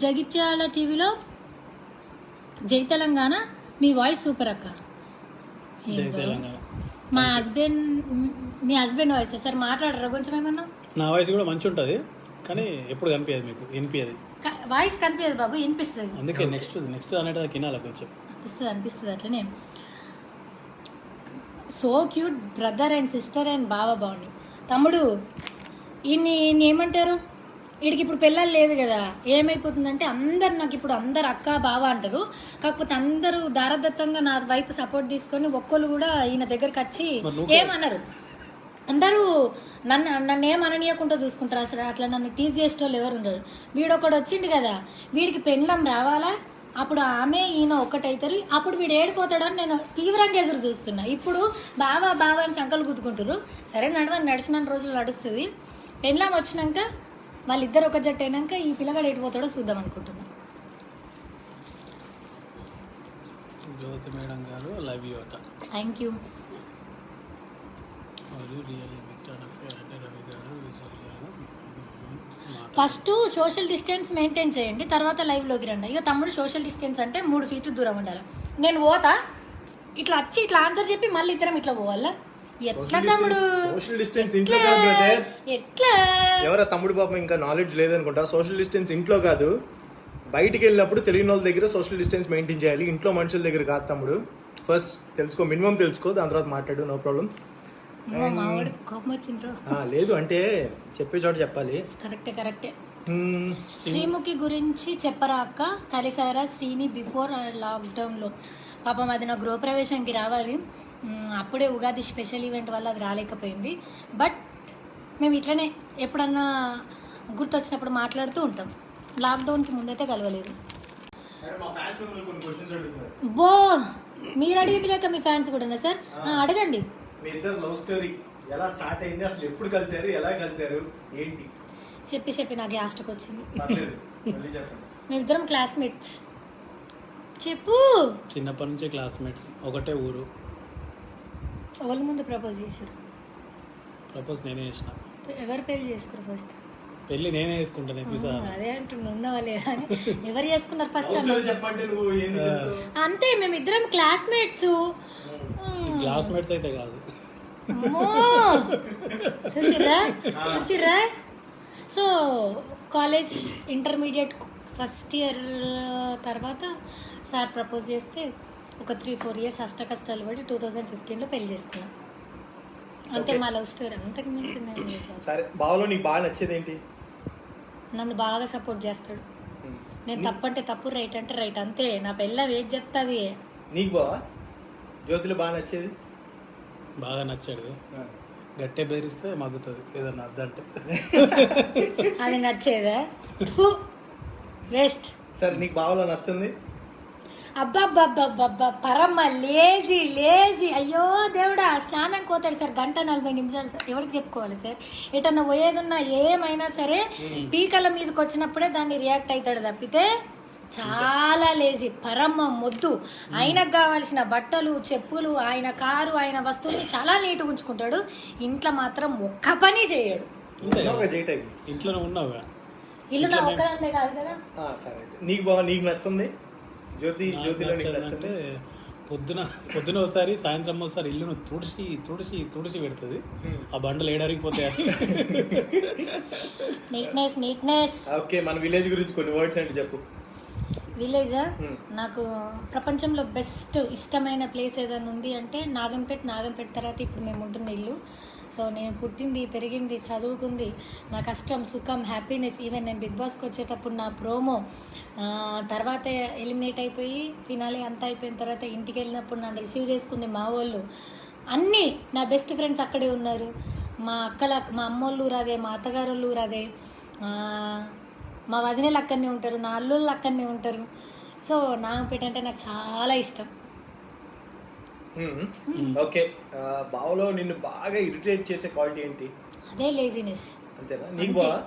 Speaker 1: జగిత్యాల టీవీలో జై తెలంగాణ, మీ వాయిస్ సూపర్ అక్క. మా హస్బెండ్, మీ హస్బెండ్ వాయిస్ సార్ మాట్లాడరా కొంచెం ఏమన్నా?
Speaker 2: నా వాయిస్ కూడా మంచి ఉంటుంది కానీ ఎప్పుడు కనిపించదు, మీకు వినిపించదు.
Speaker 1: వాయిస్ కనిపించదు బాబు, వినిపిస్తుంది.
Speaker 2: అందుకే నెక్స్ట్ అనేది కినాలి కొంచెం,
Speaker 1: అనిపిస్తుంది అట్లనే. So cute brother and sister and బావ బాగుంది. తమ్ముడు ఈయన్ని ఏమంటారు, వీడికి ఇప్పుడు పిల్లలు లేదు కదా, ఏమైపోతుందంటే అందరు నాకు ఇప్పుడు అందరు అక్క బావ అంటారు. కాకపోతే అందరూ దారదత్తంగా నా వైపు సపోర్ట్ తీసుకొని ఒక్కళ్ళు కూడా ఈయన దగ్గరికి వచ్చి ఏమన్నారు. అందరూ నన్ను ఏమననీయకుండా చూసుకుంటారు. అసలు అట్లా నన్ను టీజ్ చేసేటోళ్ళు ఎవరు ఉండరు. వీడొకడు వచ్చింది కదా, వీడికి పెళ్ళం రావాలా, అప్పుడు ఆమె ఈయన ఒక్కటవుతారు, అప్పుడు వీడు ఏడిపోతాడని నేను తీవ్రంగా ఎదురు చూస్తున్నా. ఇప్పుడు బావా అని సంకలు గుద్దుకుంటారు. సరే నడిచిన రోజులు నడుస్తుంది. పెళ్ళాం వచ్చినాక వాళ్ళిద్దరు ఒక జట్టు అయినాక ఈ పిల్లగాడు ఏడిపోతాడో చూద్దాం అనుకుంటున్నా.
Speaker 2: జ్యోతి మేడం గారు లవ్ యూ అట.
Speaker 1: Thank you. First social distance maintain చేయండి, తర్వాత లైవ్లోకి రండి. ఇక తమ్ముడు సోషల్ డిస్టెన్స్ అంటే 3 ఫీట్లు దూరం ఉండాలి. నేను పోతా, ఇట్లా వచ్చి ఇట్లా ఆన్సర్ చెప్పి మళ్ళీ ఇద్దరం ఇట్లా పోవాలా? ఎట్లా తమ్ముడు?
Speaker 3: సోషల్ డిస్టెన్స్ ఇంట్లో కాదు బ్రదర్.
Speaker 1: ఎట్లా?
Speaker 3: ఎవరా తమ్ముడు పాపం ఇంకా నాలెడ్జ్ లేదనుకుంటా. సోషల్ డిస్టెన్స్ ఇంట్లో కాదు, బయటికి వెళ్ళినప్పుడు తెలియని వాళ్ళ దగ్గర సోషల్ డిస్టెన్స్ మెయింటైన్ చేయాలి, ఇంట్లో మనుషుల దగ్గర కాదు తమ్ముడు. ఫస్ట్ తెలుసుకో, మినిమం తెలుసుకో, దాని తర్వాత మాట్లాడు, నో ప్రాబ్లం. లేదు అంటే చెప్పే చోట చెప్పాలి.
Speaker 1: కరెక్టే. శ్రీముఖి గురించి చెప్పరా అక్క, కలిసారా శ్రీని బిఫోర్ లాక్డౌన్లో? పాపం అది నా గృహప్రవేశానికి రావాలి, అప్పుడే ఉగాది స్పెషల్ ఈవెంట్ వల్ల అది రాలేకపోయింది. బట్ మేము ఇట్లనే ఎప్పుడన్నా గుర్తొచ్చినప్పుడు మాట్లాడుతూ ఉంటాం. లాక్డౌన్కి ముందైతే కలవలేదు. బో మీరు అడిగింది కాక మీ ఫ్యాన్స్ కూడా సార్, అడగండి.
Speaker 3: మీ ఇద్దరు లవ్ స్టోరీ ఎలా స్టార్ట్ అయింది, అసలు ఎప్పుడు కలిసారు, ఎలా కలిసారు, ఏంటి?
Speaker 1: చెప్పి నాకు యాస్టకు వచ్చింది.
Speaker 3: మేమిద్దరం
Speaker 1: క్లాస్మేట్స్. చెప్పు.
Speaker 2: చిన్నప్పటి నుంచి క్లాస్మేట్స్, ఒకటే ఊరు.
Speaker 1: వాళ్ళ ముందు ప్రపోజ్ చేశారు.
Speaker 2: ప్రపోజ్ నేనే చేసిన.
Speaker 1: ఎవరు పెళ్లి చేసుకున్నారు ఫస్ట్?
Speaker 2: పెళ్లి నేనే చేసుకుంటాను.
Speaker 1: అదే అంటున్నా, ఉన్నావా లేదా అని. ఎవరు చేసుకున్నారు ఫస్ట్?
Speaker 3: చెప్పండి.
Speaker 1: అంతే, మేమిద్దరం క్లాస్మేట్స్.
Speaker 2: క్లాస్మేట్స్ అయితే కాదు.
Speaker 1: చూసిర్రా? So college intermediate first year తర్వాత సార్ ప్రపోజ్ చేస్తే ఒక 3-4 ఇయర్స్ అష్ట కష్టాలు పడి 2015లో పెళ్లి చేసుకున్నాం. అంతే మా లవ్ స్టోరీ. అంతకు మించింది.
Speaker 3: సరే, బావలో నీకు బాగా నచ్చేది ఏంటి?
Speaker 1: నన్ను బాగా సపోర్ట్ చేస్తాడు. నేను తప్పంటే తప్పు, రైట్ అంటే రైట్, అంతే. నా పిల్ల ఏది చెప్తాది.
Speaker 3: నీకు బావా జ్యోతిలో బాగా నచ్చేది?
Speaker 2: బాగా నచ్చాడు. గట్టే బెదిరిస్తే మగ్గుతుంది ఏదన్నా అద్దంటే.
Speaker 1: అది నచ్చేదా? వేస్ట్.
Speaker 3: సరే నీకు బావలో నచ్చింది?
Speaker 1: అబ్బబ్బబ్బబ్బబ్బా పరమ లేజీ. అయ్యో దేవుడా, స్నానం కోతాడు సార్ 1:40 సార్. ఎవరికి చెప్పుకోవాలి సార్? ఎటన్నా పోయేదున్నా ఏమైనా సరే పీకల మీదకి వచ్చినప్పుడే దాన్ని రియాక్ట్ అవుతాడు తప్పితే చాలా లేజీ, పరమ మొద్దు. ఆయనకు కావాల్సిన బట్టలు, చెప్పులు, ఆయన కారు, ఆయన వస్తువులు చాలా నీట్గా ఉంచుకుంటాడు. ఇంట్లో మాత్రం ఒక్క పని చేయడు.
Speaker 3: ఇంట్లోనే
Speaker 2: ఉన్నావుగా.
Speaker 1: ఇల్లు నా ఒక్కదంతే కాదు కదా.
Speaker 3: సరే అయితే నీకు నచ్చింది? జ్యోతిలో నీకు నచ్చింది?
Speaker 2: పొద్దున ఒకసారి సాయంత్రం ఒకసారి ఇల్లును తుడిచి పెడుతుంది. ఆ బండలు ఏడరిగిపోతాయి.
Speaker 1: నీట్నెస్.
Speaker 3: ఓకే, మన విలేజ్ గురించి కొన్ని వర్డ్స్ అంటే చెప్పు.
Speaker 1: విలేజా? నాకు ప్రపంచంలో బెస్ట్ ఇష్టమైన ప్లేస్ ఏదైనా ఉంది అంటే నాగంపేట తర్వాత ఇప్పుడు మేము ఉంటున్న ఇల్లు. సో నేను పుట్టింది, పెరిగింది, చదువుకుంది, నా కష్టం, సుఖం, హ్యాపీనెస్, ఈవెన్ నేను బిగ్ బాస్కి వచ్చేటప్పుడు నా ప్రోమో, తర్వాత ఎలిమినేట్ అయిపోయి ఫినాలే అంతా అయిపోయిన తర్వాత ఇంటికి వెళ్ళినప్పుడు నన్ను రిసీవ్ చేసుకుంది మా వాళ్ళు. అన్నీ నా బెస్ట్ ఫ్రెండ్స్ అక్కడే ఉన్నారు. మా అమ్మోళ్ళు ఊరాదే, మా అత్తగారు వాళ్ళు ఊరాదే, మా వదినలు అక్కడనే ఉంటారు, నా అల్లుళ్ళు అక్కడనే ఉంటారు. సో నాగంపేట అంటే నాకు చాలా ఇష్టం.
Speaker 3: ఓకే, బావలో నిన్ను బాగా ఇరిటేట్ చేసే క్వాలిటీ ఏంటి?
Speaker 1: అదే లేజినెస్.
Speaker 3: అంతేనా? నీకు బాగా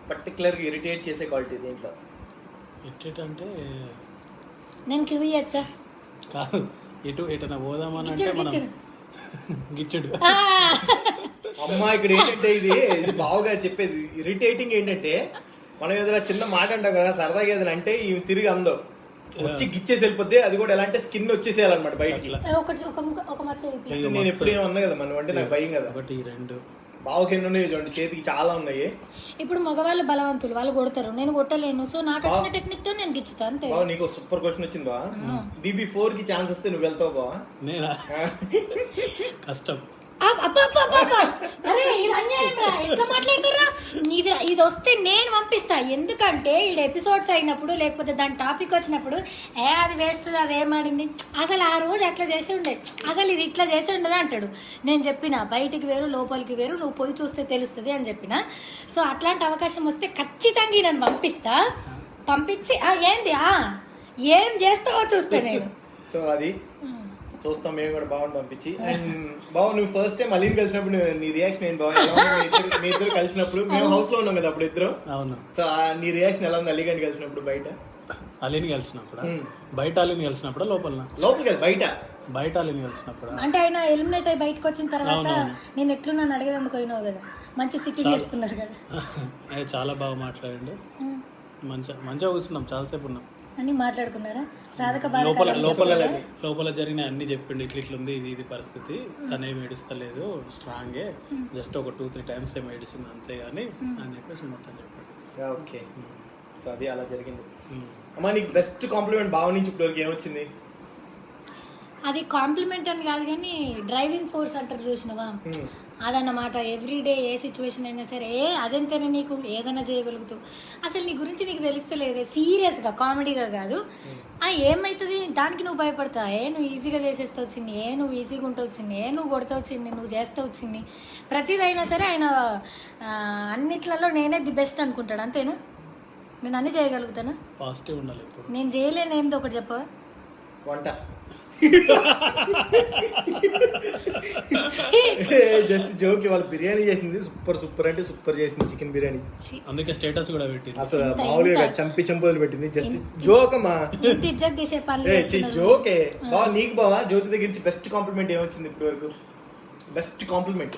Speaker 3: పర్టికులర్గా ఇరిటేట్ చేసే క్వాలిటీ దేంట్లో?
Speaker 2: ఇరిటేట్ అంటే
Speaker 1: నేను క్లూ ఇచ్చా
Speaker 2: కాదు, ఎటన్నా పోదామని అంటే మనం గిచ్చుడు.
Speaker 3: అమ్మా ఇక్కడ ఏంటంటే ఇది బావగా చెప్పేది ఇరిటేటింగ్ ఏంటంటే, మనం ఏదైనా చిన్న మాట అంటాం కదా సరదాగా ఏదైనా అంటే ఇవి తిరిగి అందో వచ్చి గిచ్చేసి వెళ్ళిపోద్ది. అది కూడా ఎలా అంటే స్కిన్ వచ్చేసేయాలన్నమాట బయటికి. నేను ఎప్పుడు ఏమన్నా కదా మనం అంటే నాకు భయం కదా.
Speaker 2: ఒకటి రెండు
Speaker 3: బావకి ఎన్ని ఉన్నాయి చూడండి, చేతికి చాలా ఉన్నాయి.
Speaker 1: ఇప్పుడు మగవాళ్ళు బలవంతులు, వాళ్ళు కొడతారు, నేను కొట్టలేను. సో నాకు వచ్చిన టెక్నిక్ తో నేను గిచ్చుతాను అంతే.
Speaker 3: బావ నీకు సూపర్ క్వశ్చన్ వచ్చింది బా. BB4 కి ఛాన్స్ వస్తే నువ్వు వెళ్తావు బా?
Speaker 2: నేనా? కష్టం.
Speaker 1: అరే ఇది అన్యాయం రా, ఎట్లా మాట్లాడతారా? ఇది వస్తే నేను పంపిస్తా. ఎందుకంటే ఈ ఎపిసోడ్స్ అయినప్పుడు లేకపోతే దాని టాపిక్ వచ్చినప్పుడు అది వేస్ట్, అది ఏమాడింది, అసలు ఆ రోజు అట్లా చేసి ఉండే, అసలు ఇది ఇట్లా చేసి ఉండదు అంటాడు. నేను చెప్పిన బయటికి వేరు లోపలికి వేరు, నువ్వు పోయి చూస్తే తెలుస్తుంది అని చెప్పిన. సో అట్లాంటి అవకాశం వస్తే ఖచ్చితంగా నేను పంపించి ఏంది ఏం చేస్తావో చూస్తే నేను.
Speaker 3: సో అది చూస్తాం మేము కూడా బాగుంది పంపించి. అండ్ బావ నువ్వు ఫస్ట్ టైం అలీని కలిసినప్పుడు నీ రియాక్షన్ ఏంటి బావ? మీ ఇద్దరు కలిసినప్పుడు మేము హౌస్ లో ఉన్నాం కదా అప్పుడు ఇద్దరు.
Speaker 2: అవును.
Speaker 3: సో నీ రియాక్షన్ ఎలా ఉంది అలీగండి కలిసినప్పుడు? బయట
Speaker 2: అలీని కలిసినప్పుడు, బయట అలీని కలిసినప్పుడు, లోపలికి బయట అలీని కలిసినప్పుడు
Speaker 1: అంటే ఆయన ఎలిమినేట్ అయ్యి బయటకు వచ్చిన తర్వాత నేను ఎట్లున్నాను అడిగేందుకు పోయినావు కదా, మంచి సిట్టింగ్ చేసుకున్నారు కదా.
Speaker 2: చాలా బాగా మాట్లాడండి, మంచిగా కూర్చున్నాం, చాలాసేపు ఉన్నాం
Speaker 1: అని మాట్లాడుకున్నారా? సాధక
Speaker 2: లోపల జరిగిన అన్ని చెప్పిండు, ఇట్లుంది, ఇది పరిస్థితి, తనేమి ఏడుస్తలేదు, స్ట్రాంగే, జస్ట్ ఒక 2-3 టైమ్స్ ఏమి ఏడిచింది అంతేగాని అని చెప్పేసి మొత్తం చెప్పాడు.
Speaker 3: ఓకే, సో అది అలా జరిగింది. అమ్మా నీకు బెస్ట్ కాంప్లిమెంట్ బావ నుంచి ఇప్పటివరకు ఏమొచ్చింది?
Speaker 1: అది కాంప్లిమెంట్ అని కాదు కానీ డ్రైవింగ్ ఫోర్స్ అంటారు చూసినవా, అదన్నమాట. ఎవ్రీడే ఏ సిచ్యువేషన్ అయినా సరే అదెంతనే నీకు ఏదైనా చేయగలుగుతావు, అసలు నీ గురించి నీకు తెలుస్తలేదే, సీరియస్గా కామెడీగా కాదు. ఏమవుతుంది దానికి నువ్వు భయపడతా, నువ్వు ఈజీగా చేసేస్తా వచ్చింది, నువ్వు ఈజీగా ఉంటూ వచ్చింది, నువ్వు కొడతా వచ్చింది, నువ్వు చేస్తూ వచ్చింది, ప్రతిదైనా సరే ఆయన అన్నిట్లలో నేనే ది బెస్ట్ అనుకుంటాడు. అంతేనా? నేను అన్ని చేయగలుగుతానా?
Speaker 2: పాజిటివ్ ఉండాలి.
Speaker 1: నేను చేయలేను ఏందో ఒకటి చెప్పవా?
Speaker 3: వంట జస్ట్ జోక్. ఇవాళ బిర్యానీ చేసింది సూపర్ అంటే సూపర్ చేసింది, చికెన్ బిర్యానీ.
Speaker 2: అందుకే స్టేటస్ కూడా పెట్టింది.
Speaker 3: అసలు మామూలుగా చంపులు పెట్టింది, జస్ట్ జోక్ అమ్మా. జోకే బావ. నీకు బావా జ్యోతి దగ్గర నుంచి బెస్ట్ కాంప్లిమెంట్ ఏమొచ్చింది ఇప్పటి వరకు? బెస్ట్ కాంప్లిమెంట్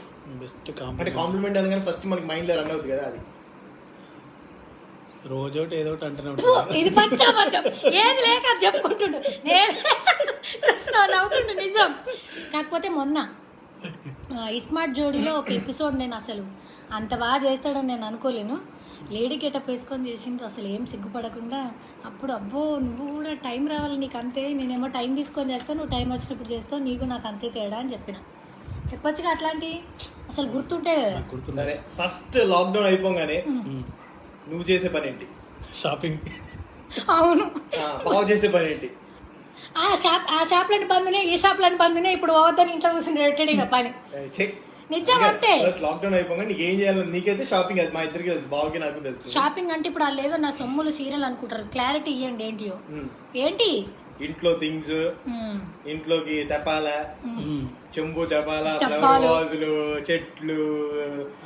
Speaker 3: అంటే కాంప్లిమెంట్ అనగానే ఫస్ట్ మనకి మైండ్ లో రన్ అవుతుంది కదా, అది
Speaker 2: రోజోటి ఏదో అంటూనే
Speaker 1: ఇది పంచాబద్ధం, ఏది లేక చెప్పుకుంటుండు, నేను చూస్తున్నా నవ్వుతుండు నిజం. కాకపోతే మొన్న ఇస్మార్ట్ జోడీలో ఒక ఎపిసోడ్ నేను అసలు అంత బాగా చేస్తాడని నేను అనుకోలేను. లేడీ గెటప్ వేసుకొని చేసిండు, అసలు ఏం సిగ్గుపడకుండా. అప్పుడు అబ్బో నువ్వు కూడా టైం రావాలి నీకు అంతే, నేనేమో టైం తీసుకొని చేస్తాను, నువ్వు టైం వచ్చినప్పుడు చేస్తావు, నీకు నాకు అంతే తేడా అని చెప్పిన. చెప్పొచ్చుగా అట్లాంటి, అసలు గుర్తుంటే.
Speaker 3: సరే, ఫస్ట్ లాక్డౌన్ అయిపోగానే నువ్వు చేసే పని ఏంటి?
Speaker 2: షాపింగ్.
Speaker 1: అవును.
Speaker 3: బావ చేసే పని ఏంటి?
Speaker 1: ఆ షాప్లను బందునే, ఈ షాప్లను బందునే, ఇప్పుడు పోవద్దని ఇంట్లో కూర్చుని పెట్టాడు ఇక పని. నిజం అంతే.
Speaker 3: లాక్డౌన్ అయిపోగా నీకు ఏం చేయాలి, నీకైతే షాపింగ్, అది మా ఇద్దరికి తెలుసు, బావకి నాకు తెలుసు.
Speaker 1: షాపింగ్ అంటే ఇప్పుడు వాళ్ళు ఏదో నా సొమ్ములు చీరలు అనుకుంటారు. క్లారిటీ ఇవ్వండి ఏంటియో. ఏంటి
Speaker 3: ఇంట్లో థింగ్స్, ఇంట్లోకి తెపాల, చెంబు తెపాల,
Speaker 1: టప్పాలు.
Speaker 3: ఫ్లవర్ వాజులు, చెట్లు,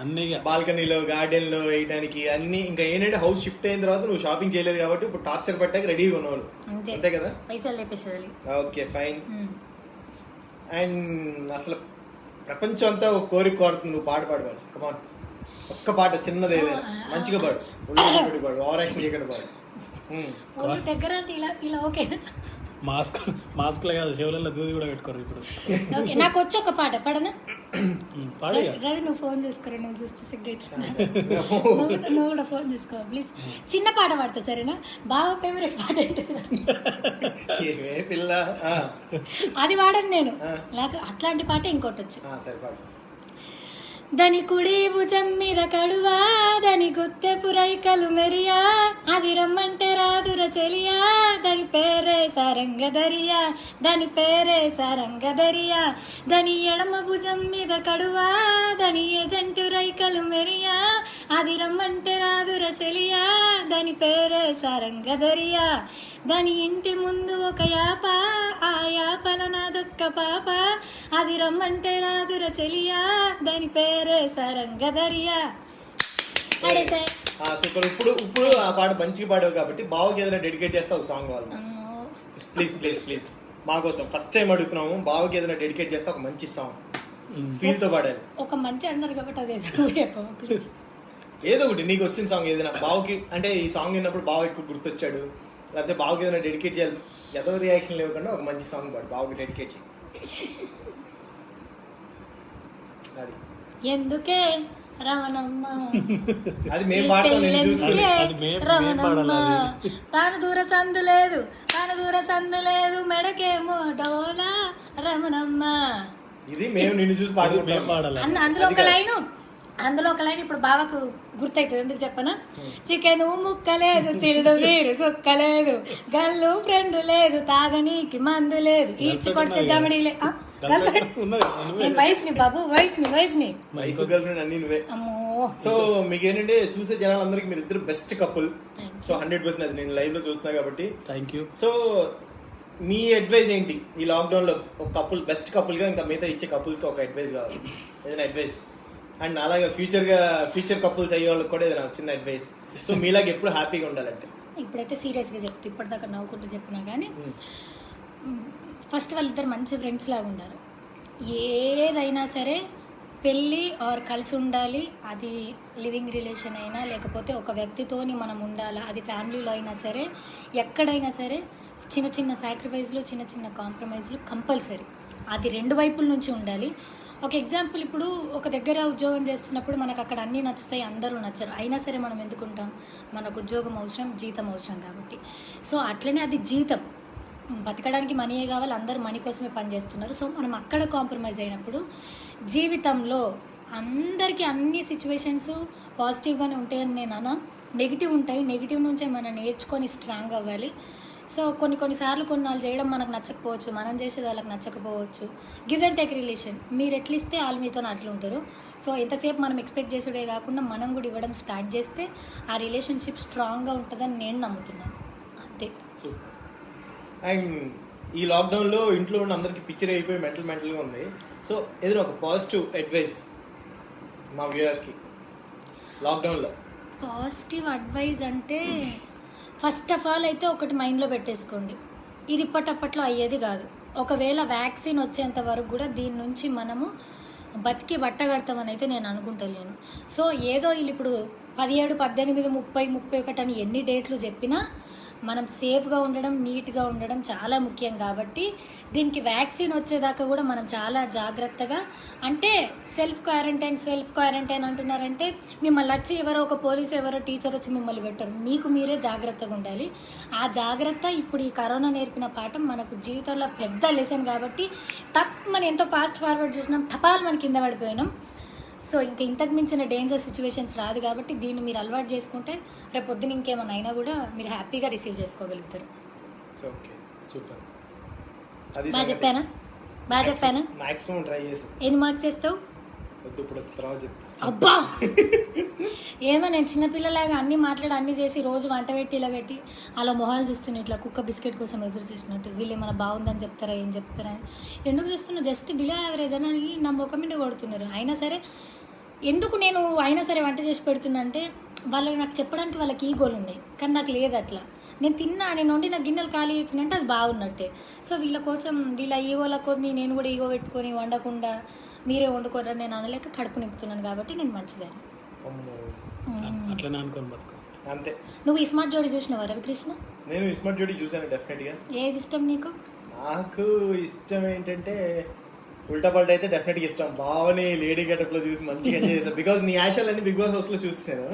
Speaker 2: అన్నీ
Speaker 3: బాల్కనీలో గార్డెన్ లో వేయడానికి అన్ని. ఇంకా ఏంటంటే హౌస్ షిఫ్ట్ అయిన తర్వాత నువ్వు షాపింగ్ చేయలేదు కాబట్టి ఇప్పుడు టార్చర్ పెట్టాక రెడీగా ఉన్నవాళ్ళు,
Speaker 1: అంతే
Speaker 3: అంతే కదా.
Speaker 1: పైసలు లేపేసేది.
Speaker 3: Okay fine. అండ్ అసలు ప్రపంచం అంతా ఒక కోరిక కోరుతుంది, నువ్వు పాట పాడవాలి. కమాన్, ఒక్క పాట చిన్నది ఏదైనా మంచిగా పాడు, ఒళ్ళు పాడు, ఓవర్ యాక్షన్ చేయకుండా పాడు.
Speaker 1: దగ్గర ఇలా ఇలా ఓకే.
Speaker 2: మాస్క్లే కాదు, చెవులలో దూది కూడా పెట్టుకోరు ఇప్పుడు.
Speaker 1: ఓకే, నాకు వచ్చి ఒక పాట పాడనా?
Speaker 2: పాడు
Speaker 1: రవి నువ్వు ఫోన్ చూసుకోరా, నువ్వు చూస్తే సిగ్గైతున్నా. నువ్వు కూడా ఫోన్ చూసుకో ప్లీజ్. చిన్న పాట పాడతా సరేనా? బాగా ఫేవరెట్ పాట ఏంటి?
Speaker 3: ఏ పిల్ల,
Speaker 1: అది వాడను నేను, నాకు అట్లాంటి పాట ఇంకోటి వచ్చు.
Speaker 3: సరే పాడు.
Speaker 1: దాని కుడి భుజం మీద కడువా, దాని గుత్తె పురైకలు మెరియా, అది రమ్మంటే రాదుర చెలియా, దాని పేరే సారంగదరియా, దాని పేరే సారంగదరియా. దాని ఎడమ భుజం మీద కడువా, దాని ఏజెంటు రైకలు మెరియా, అది రమ్మంటే రాదుర చెలియా, దాని పేరే సారంగదరియా. దాని ఇంటి ముందు ఒక యాప, ఆ యాపల నాదొక్క పాప, అది రమ్మంటే రాదుర చెలియా, దాని పేరే సారంగదరియా.
Speaker 3: సూపర్. ఇప్పుడు ఆ పాట మంచిగా పాడావు కాబట్టి బావకి ఏదైనా డెడికేట్ చేస్తే ఒక సాంగ్ కావాలి. ప్లీజ్ ప్లీజ్ ప్లీజ్, మా కోసం ఫస్ట్ టైం అడుగుతున్నాము. బావకి ఏదైనా డెడికేట్ చేస్తే ఒక మంచి సాంగ్ ఫీల్ తో పాడాలి.
Speaker 1: ఒక మంచి అన్నారు కాబట్టి అదే ప్లీజ్.
Speaker 3: ఏదో ఒకటి నీకు వచ్చిన సాంగ్ ఏదైనా బావకి, అంటే ఈ సాంగ్ విన్నప్పుడు బావ ఎక్కువ గుర్తొచ్చాడు, లేకపోతే బావకి ఏదైనా డెడికేట్ చేయాలి, ఏదో రియాక్షన్ లేకుండా ఒక మంచి సాంగ్ పాడు, బావకి డెడికేట్ చేయి. అది
Speaker 1: ఎందుకే రమణమ్మ,
Speaker 3: అది మేము పాడతాం, నేను చూసి.
Speaker 1: రమణమ్మ తాను దూర సందు లేదు, తాను దూర సందు లేదు, మెడకేమో డోలా రమణమ్మ.
Speaker 3: ఇది మేము నిన్ను చూసి పాడుకుంటాం.
Speaker 1: అందులో ఒక లైన్ ఇప్పుడు బావకు గుర్తవుతుంది, ఎందుకు చెప్పనా? చికెన్ ముక్కలేదు, చిల్లు వీరు సుక్కలేదు, గల్లు ఫ్రెండ్ లేదు, తాగనీకి మందు లేదు, ఈడ్చి కొడితే దమడి లేదు. వైఫ్ ని బాబు, వైఫ్ ని
Speaker 3: వైఫ్ గర్ల్ ఫ్రెండ్ అన్ని నువ్వే. సో మీకు ఏంటంటే చూసే జనాలందరికి మీరు ఇద్దరు బెస్ట్ కపుల్. సో 100% అది నేను లైవ్ లో చూస్తున్నా కాబట్టి
Speaker 2: థ్యాంక్ యూ.
Speaker 3: సో మీ అడ్వైజ్ ఏంటి ఈ లాక్డౌన్ లో? ఒక కపుల్, బెస్ట్ కపుల్ గా ఇంకా మిగతా ఇచ్చే కపుల్స్ కి ఒక అడ్వైజ్ కావాలి, ఏదైనా అడ్వైజ్. అండ్ అలాగే ఫ్యూచర్ కపుల్స్ అయ్యే వాళ్ళకి కూడా ఏదైనా చిన్న అడ్వైజ్. సో మీలాగా ఎప్పుడు హ్యాపీగా ఉండాలంటే?
Speaker 1: ఇప్పుడైతే సీరియస్ గా చెప్తే, ఇప్పటిదాకా నవ్వుకుంటూ చెప్పినా కానీ ఫస్ట్ వాళ్ళిద్దరు మంచి ఫ్రెండ్స్ లాగా ఉండాలి. ఏదైనా సరే పెళ్ళి ఆర్ కలిసి ఉండాలి, అది లివింగ్ రిలేషన్ అయినా లేకపోతే ఒక వ్యక్తితోని మనం ఉండాలి, అది ఫ్యామిలీలో అయినా సరే, ఎక్కడైనా సరే చిన్న చిన్న సాక్రిఫైస్లు, చిన్న చిన్న కాంప్రమైజ్లు కంపల్సరీ. అది రెండు వైపుల నుంచి ఉండాలి. ఒక ఎగ్జాంపుల్, ఇప్పుడు ఒక దగ్గర ఉద్యోగం చేస్తున్నప్పుడు మనకు అక్కడ అన్నీ నచ్చుతాయి, అందరూ నచ్చరు, అయినా సరే మనం ఎందుకుంటాం? మనకు ఉద్యోగం అవసరం, జీతం అవసరం కాబట్టి. సో అట్లనే అది జీతం, బతకడానికి మనీయే కావాలి, అందరూ మనీ కోసమే పనిచేస్తున్నారు. సో మనం అక్కడ కాంప్రమైజ్ అయినప్పుడు జీవితంలో అందరికీ అన్ని సిచ్యువేషన్స్ పాజిటివ్గానే ఉంటాయని నేను అన్నా, నెగిటివ్ ఉంటాయి, నెగిటివ్ నుంచే మనం నేర్చుకొని స్ట్రాంగ్ అవ్వాలి. సో కొన్నిసార్లు కొన్నాళ్ళు చేయడం మనకు నచ్చకపోవచ్చు, మనం చేసేది వాళ్ళకి నచ్చకపోవచ్చు. గివ్ అండ్ టేక్ రిలేషన్, మీరు ఎట్లా ఇస్తే వాళ్ళు మీతో అట్లా ఉంటారు. సో ఎంతసేపు మనం ఎక్స్పెక్ట్ చేసేదే కాకుండా మనం కూడా ఇవ్వడం స్టార్ట్ చేస్తే ఆ రిలేషన్షిప్ స్ట్రాంగ్గా ఉంటుందని నేను నమ్ముతున్నాను, అంతే.
Speaker 3: అండ్ ఈ లాక్డౌన్లో ఇంట్లో ఉన్న అందరికి పిక్చర్ అయిపోయి మెంటల్గా ఉంది. సో ఏదైనా ఒక పాజిటివ్ అడ్వైస్ మా వ్యూయర్స్కి లాక్డౌన్లో?
Speaker 1: పాజిటివ్ అడ్వైజ్ అంటే ఫస్ట్ ఆఫ్ ఆల్ అయితే ఒకటి మైండ్లో పెట్టేసుకోండి, ఇది ఇప్పటప్పట్లో అయ్యేది కాదు. ఒకవేళ వ్యాక్సిన్ వచ్చేంత వరకు కూడా దీని నుంచి మనము బతికి బట్టగడతామని అయితే నేను అనుకుంటలేను. సో ఏదో వీళ్ళు ఇప్పుడు 17, 18, 30, 31 అని ఎన్ని డేట్లు చెప్పినా మనం సేఫ్గా ఉండడం, నీట్గా ఉండడం చాలా ముఖ్యం. కాబట్టి దీనికి వ్యాక్సిన్ వచ్చేదాకా కూడా మనం చాలా జాగ్రత్తగా, అంటే సెల్ఫ్ క్వారంటైన్ అంటున్నారంటే మిమ్మల్ని వచ్చి ఎవరో ఒక పోలీసు ఎవరో టీచర్ వచ్చి మిమ్మల్ని పెట్టరు, మీకు మీరే జాగ్రత్తగా ఉండాలి. ఆ జాగ్రత్త ఇప్పుడు ఈ కరోనా నేర్పిన పాఠం మనకు జీవితంలో పెద్ద లెసన్. కాబట్టి మనం ఎంతో ఫాస్ట్ ఫార్వర్డ్ చూసినాం, టపాలు మన కింద పడిపోయినాం. సో ఇంకా ఇంతకు మించిన డేంజర్ సిచ్యువేషన్స్ రాదు. కాబట్టి దీన్ని మీరు అలవాటు చేసుకుంటే రేపు పొద్దున ఇంకేమైనా అయినా కూడా మీరు హ్యాపీగా రిసీవ్ చేసుకోగలుగుతారు. బాగా చెప్పానా?
Speaker 3: మాక్సిమం ట్రై చేసి.
Speaker 1: ఎన్ని మార్క్స్ వేస్తావు?
Speaker 3: వద్దు ఇప్పుడు తర్వాత చెప్తా.
Speaker 1: అబ్బా ఏమో నేను చిన్నపిల్లలాగా అన్ని మాట్లాడి అన్ని చేసి రోజు వంట పెట్టి ఇలా పెట్టి అలా మొహాలు చూస్తున్నా ఇట్లా కుక్క బిస్కెట్ కోసం ఎదురు చూసినట్టు. వీళ్ళు ఏమైనా బాగుందని చెప్తారా ఏం చెప్తారా ఎందుకు చూస్తున్నా, జస్ట్ బిలో యావరేజ్ అని నా ముఖం మీద కొడుతున్నారు. అయినా సరే ఎందుకు నేను అయినా సరే వంట చేసి పెడుతున్నా అంటే వాళ్ళకి నాకు చెప్పడానికి వాళ్ళకి ఈగోలు ఉన్నాయి, కానీ నాకు లేదు అట్లా. నేను వండిన గిన్నెలు ఖాళీ అవుతున్నాయంటే అది బాగున్నట్టే. సో వీళ్ళ కోసం వీళ్ళ ఈగోల కొన్ని నేను కూడా ఈగో పెట్టుకొని వండకుండా మీరే వండుకోరని నేను అనలేక కడుపు నింపుతున్నాను కాబట్టి నేను మంచిదాన్ని.
Speaker 3: అమ్మో.
Speaker 2: అట్లనే అనుకోని బతుకో.
Speaker 3: అంతే.
Speaker 1: నువ్వు ఈ స్మార్ట్ జోడి చూసినావా రవికృష్ణ?
Speaker 3: నేను ఇస్మార్ట్ జోడీ చూసాను డెఫినెట్ గా.
Speaker 1: ఏది ఇష్టం నీకు?
Speaker 3: నాకు ఇష్టం ఏంటంటే ఉల్టా పల్టా అయితే డెఫినెట్ గా ఇష్టం. బావని లేడీ గెటప్ లో చూసి మంచిగా ఎంజాయ్ చేశాను. బికాస్ నీ యాషాలన్నీ బిగ్ బాస్ హౌస్ లో చూస్తాను.